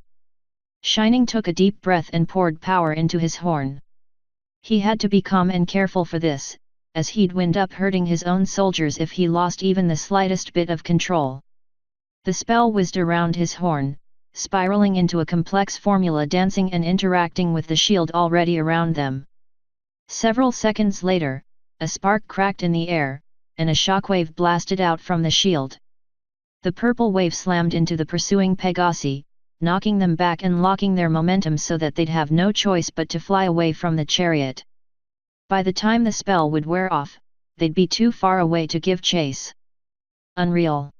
Shining took a deep breath and poured power into his horn. He had to be calm and careful for this, as he'd wind up hurting his own soldiers if he lost even the slightest bit of control. The spell whizzed around his horn, spiraling into a complex formula dancing and interacting with the shield already around them. Several seconds later, a spark cracked in the air, and a shockwave blasted out from the shield. The purple wave slammed into the pursuing Pegasi, knocking them back and locking their momentum so that they'd have no choice but to fly away from the chariot. By the time the spell would wear off, they'd be too far away to give chase. Unreal.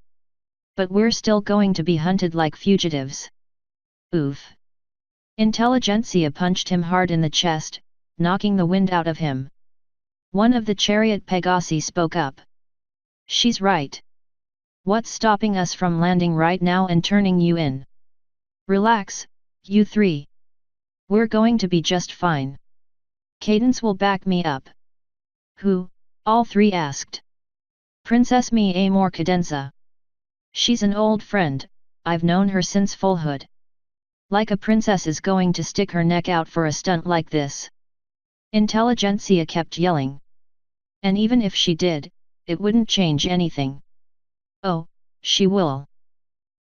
But we're still going to be hunted like fugitives. Oof. Intelligentsia punched him hard in the chest, knocking the wind out of him. One of the chariot Pegasi spoke up. She's right. What's stopping us from landing right now and turning you in? Relax, you three. We're going to be just fine. Cadence will back me up. Who? All three asked. Princess Mi Amor Cadenza. She's an old friend, I've known her since fullhood. Like a princess is going to stick her neck out for a stunt like this. Intelligentsia kept yelling. And even if she did, it wouldn't change anything. Oh, she will.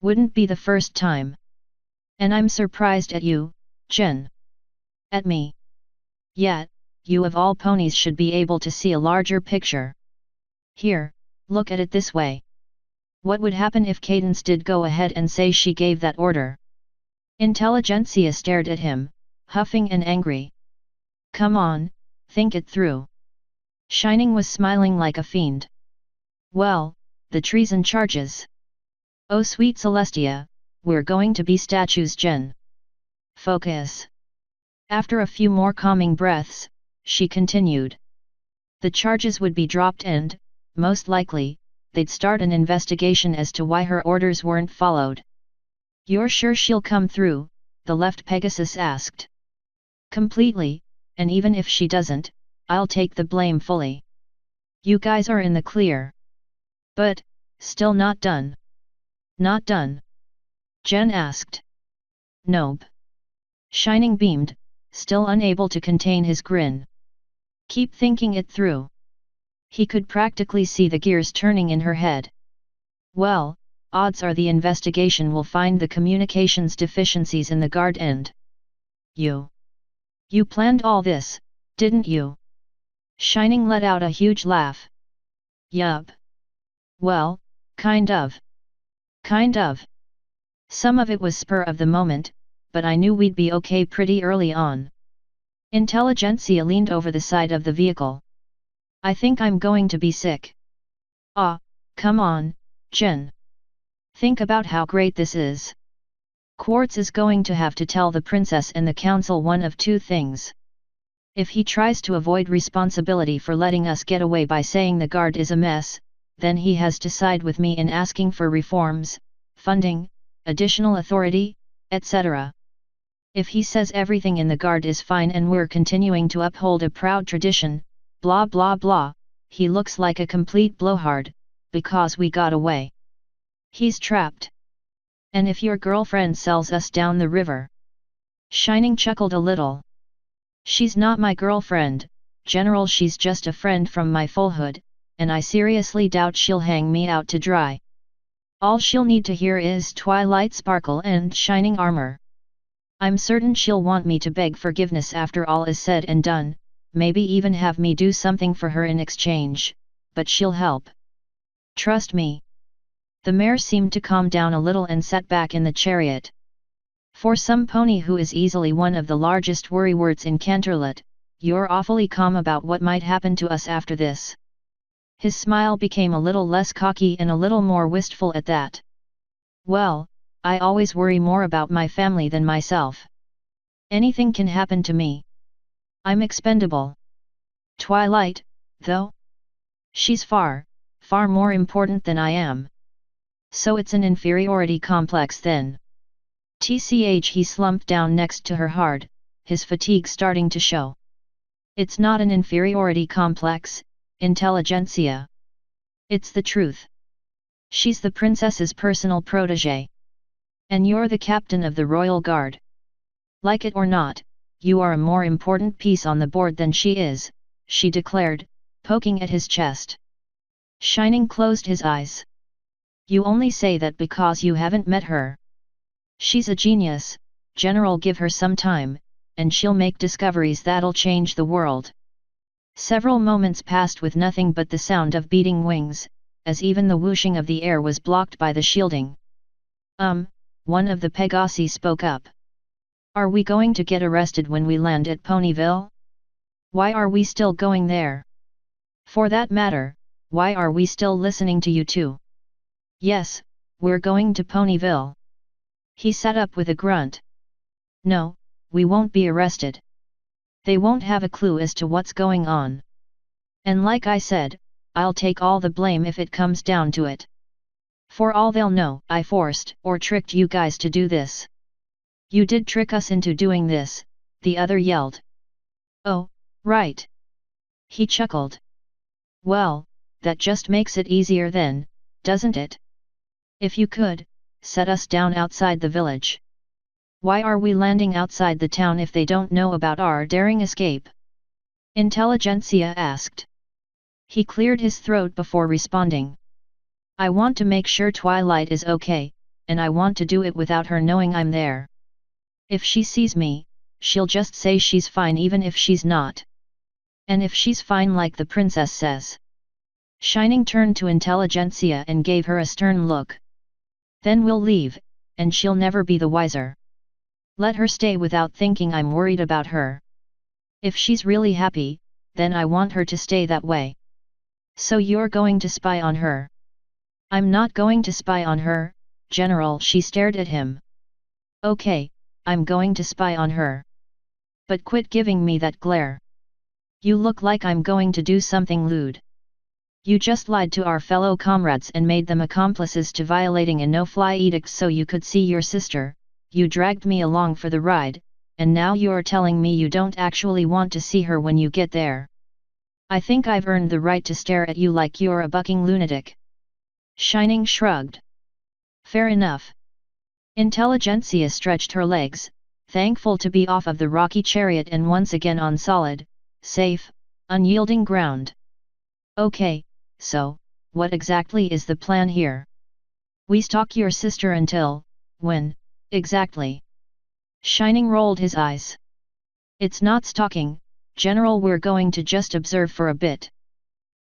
Wouldn't be the first time. And I'm surprised at you, Jen. At me. Yet, you of all ponies should be able to see a larger picture. Here, look at it this way. What would happen if Cadence did go ahead and say she gave that order? Intelligentsia stared at him, huffing and angry. Come on, think it through. Shining was smiling like a fiend. Well, the treason charges. Oh sweet Celestia, we're going to be statues, Jen. Focus. After a few more calming breaths, she continued. The charges would be dropped and, most likely, they'd start an investigation as to why her orders weren't followed. You're sure she'll come through? The left Pegasus asked. Completely, and even if she doesn't, I'll take the blame fully. You guys are in the clear. But, still not done. Not done? Jen asked. Nope. Shining beamed, still unable to contain his grin. Keep thinking it through. He could practically see the gears turning in her head. Well, odds are the investigation will find the communications deficiencies in the guard end. You planned all this, didn't you? Shining let out a huge laugh. Yup. Well, kind of. Kind of. Some of it was spur of the moment, but I knew we'd be okay pretty early on. Intelligentsia leaned over the side of the vehicle. I think I'm going to be sick. Ah, come on, Jen. Think about how great this is. Quartz is going to have to tell the princess and the council one of two things. If he tries to avoid responsibility for letting us get away by saying the guard is a mess, then he has to side with me in asking for reforms, funding, additional authority, etc. If he says everything in the guard is fine and we're continuing to uphold a proud tradition, blah blah blah, he looks like a complete blowhard, because we got away. He's trapped. And if your girlfriend sells us down the river? Shining chuckled a little. She's not my girlfriend, General, she's just a friend from my foalhood, and I seriously doubt she'll hang me out to dry. All she'll need to hear is twilight sparkle and shining armor. I'm certain she'll want me to beg forgiveness after all is said and done, maybe even have me do something for her in exchange, but she'll help. Trust me. The mare seemed to calm down a little and sat back in the chariot. For some pony who is easily one of the largest worrywarts in Canterlot, you're awfully calm about what might happen to us after this. His smile became a little less cocky and a little more wistful at that. Well, I always worry more about my family than myself. Anything can happen to me. I'm expendable. Twilight, though? She's far, far more important than I am. So it's an inferiority complex then. TCH, he slumped down next to her hard, his fatigue starting to show. It's not an inferiority complex, Intelligentsia. It's the truth. She's the princess's personal protégé. And you're the captain of the royal guard. Like it or not, you are a more important piece on the board than she is, she declared, poking at his chest. Shining closed his eyes. You only say that because you haven't met her. She's a genius, General, give her some time, and she'll make discoveries that'll change the world. Several moments passed with nothing but the sound of beating wings, as even the whooshing of the air was blocked by the shielding. One of the Pegasi spoke up. Are we going to get arrested when we land at Ponyville? Why are we still going there? For that matter, why are we still listening to you two? Yes, we're going to Ponyville. He sat up with a grunt. No, we won't be arrested. They won't have a clue as to what's going on. And like I said, I'll take all the blame if it comes down to it. For all they'll know, I forced or tricked you guys to do this. You did trick us into doing this, the other yelled. Oh, right. He chuckled. Well, that just makes it easier then, doesn't it? If you could, set us down outside the village. Why are we landing outside the town if they don't know about our daring escape? Intelligentsia asked. He cleared his throat before responding. I want to make sure Twilight is okay, and I want to do it without her knowing I'm there. If she sees me, she'll just say she's fine even if she's not. And if she's fine like the princess says. Shining turned to Intelligentsia and gave her a stern look. Then we'll leave, and she'll never be the wiser. Let her stay without thinking I'm worried about her. If she's really happy, then I want her to stay that way. So you're going to spy on her? I'm not going to spy on her, General. She stared at him. Okay, I'm going to spy on her. But quit giving me that glare. You look like I'm going to do something lewd. You just lied to our fellow comrades and made them accomplices to violating a no-fly edict so you could see your sister. You dragged me along for the ride, and now you're telling me you don't actually want to see her when you get there. I think I've earned the right to stare at you like you're a bucking lunatic. Shining shrugged. Fair enough. Intelligentsia stretched her legs, thankful to be off of the rocky chariot and once again on solid, safe, unyielding ground. Okay, so, what exactly is the plan here? We stalk your sister until, when, exactly? Shining rolled his eyes. It's not stalking, General. We're going to just observe for a bit.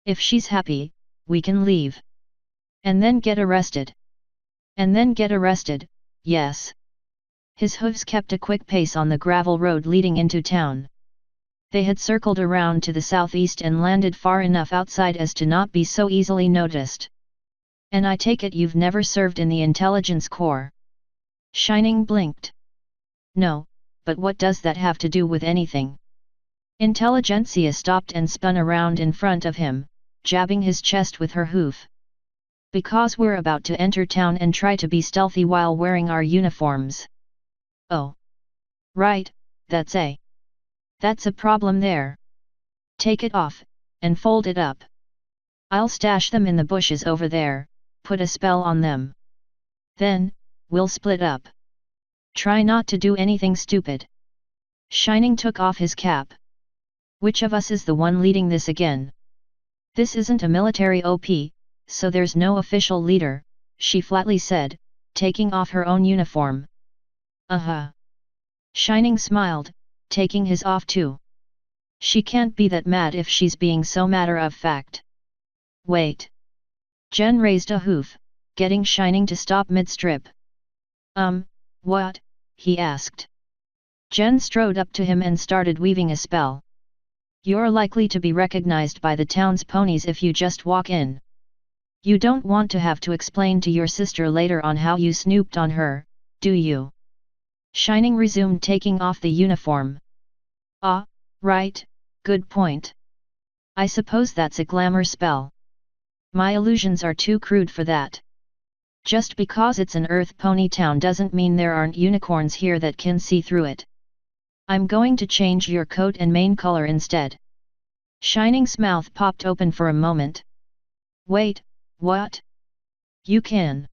If she's happy, we can leave. And then get arrested. And then get arrested, yes. His hooves kept a quick pace on the gravel road leading into town. They had circled around to the southeast and landed far enough outside as to not be so easily noticed. And I take it you've never served in the intelligence corps? Shining blinked. No, but what does that have to do with anything? Intelligentsia stopped and spun around in front of him, jabbing his chest with her hoof. Because we're about to enter town and try to be stealthy while wearing our uniforms. Oh. Right, that's a problem there. Take it off, and fold it up. I'll stash them in the bushes over there, put a spell on them. Then, we'll split up. Try not to do anything stupid. Shining took off his cap. Which of us is the one leading this again? This isn't a military OP, so there's no official leader, she flatly said, taking off her own uniform. Shining smiled, taking his off too. She can't be that mad if she's being so matter-of-fact. Wait. Jen raised a hoof, getting Shining to stop mid-strip. What? He asked. Jen strode up to him and started weaving a spell. You're likely to be recognized by the town's ponies if you just walk in. You don't want to have to explain to your sister later on how you snooped on her, do you? Shining resumed taking off the uniform. Ah, right, good point. I suppose that's a glamour spell. My illusions are too crude for that. Just because it's an earth pony town doesn't mean there aren't unicorns here that can see through it. I'm going to change your coat and mane color instead. Shining's mouth popped open for a moment. Wait, what? You can.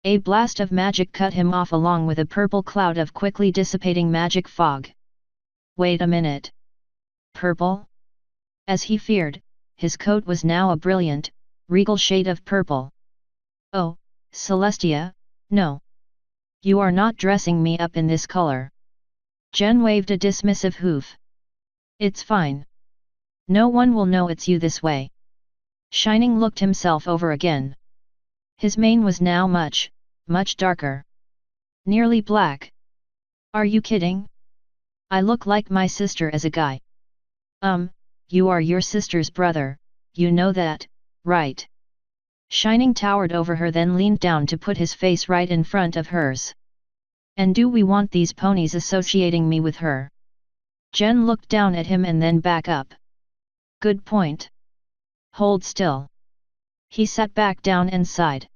A blast of magic cut him off along with a purple cloud of quickly dissipating magic fog. Wait a minute. Purple? As he feared, his coat was now a brilliant, regal shade of purple. Oh, Celestia, no. You are not dressing me up in this color. Jen waved a dismissive hoof. It's fine. No one will know it's you this way. Shining looked himself over again. His mane was now much darker. Nearly black. Are you kidding? I look like my sister as a guy. You are your sister's brother, you know that, right? Shining towered over her, then leaned down to put his face right in front of hers. And do we want these ponies associating me with her? Jen looked down at him and then back up. Good point. Hold still. He sat back down and sighed.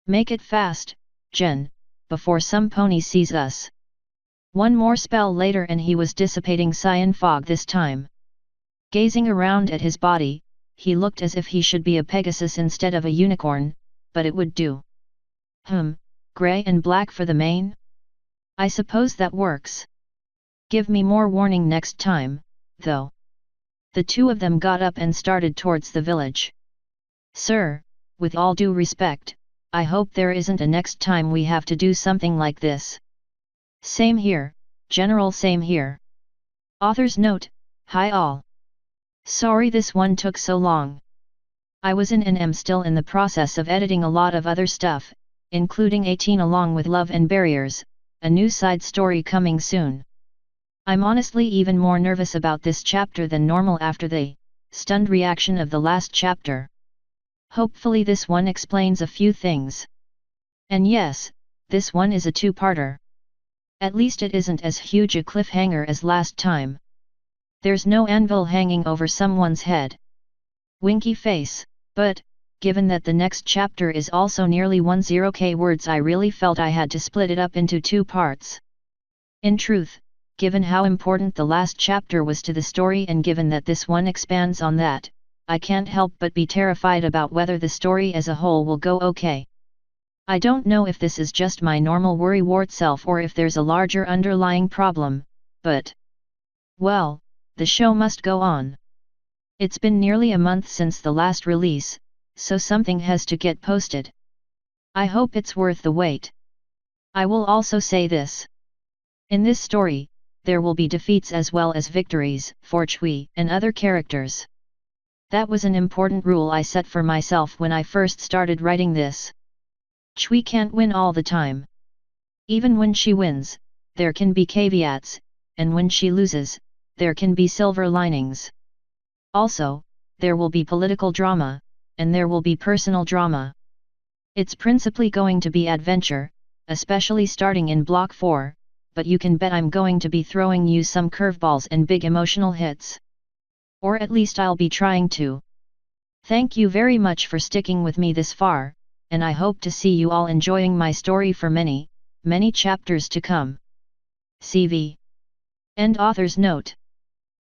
Make it fast, Jen, before some pony sees us. One more spell later and he was dissipating cyan fog this time. Gazing around at his body, he looked as if he should be a Pegasus instead of a unicorn, but it would do. Grey and black for the mane? I suppose that works. Give me more warning next time, though. The two of them got up and started towards the village. Sir, with all due respect, I hope there isn't a next time we have to do something like this. Same here, General, same here. Author's note, hi all. Sorry this one took so long. I was in and am still in the process of editing a lot of other stuff, including 18 along with Love and Barriers, a new side story coming soon. I'm honestly even more nervous about this chapter than normal after the stunned reaction of the last chapter. Hopefully this one explains a few things. And yes, this one is a two-parter. At least it isn't as huge a cliffhanger as last time. There's no anvil hanging over someone's head. Winky face, but, given that the next chapter is also nearly 10k words, I really felt I had to split it up into two parts. In truth, given how important the last chapter was to the story and given that this one expands on that, I can't help but be terrified about whether the story as a whole will go okay. I don't know if this is just my normal worrywart self or if there's a larger underlying problem, but... well, the show must go on. It's been nearly a month since the last release, so something has to get posted. I hope it's worth the wait. I will also say this. In this story, there will be defeats as well as victories for Chui and other characters. That was an important rule I set for myself when I first started writing this. Chui can't win all the time. Even when she wins, there can be caveats, and when she loses, there can be silver linings. Also, there will be political drama, and there will be personal drama. It's principally going to be adventure, especially starting in Block 4, but you can bet I'm going to be throwing you some curveballs and big emotional hits. Or at least I'll be trying to. Thank you very much for sticking with me this far, and I hope to see you all enjoying my story for many, many chapters to come. CV. End author's note.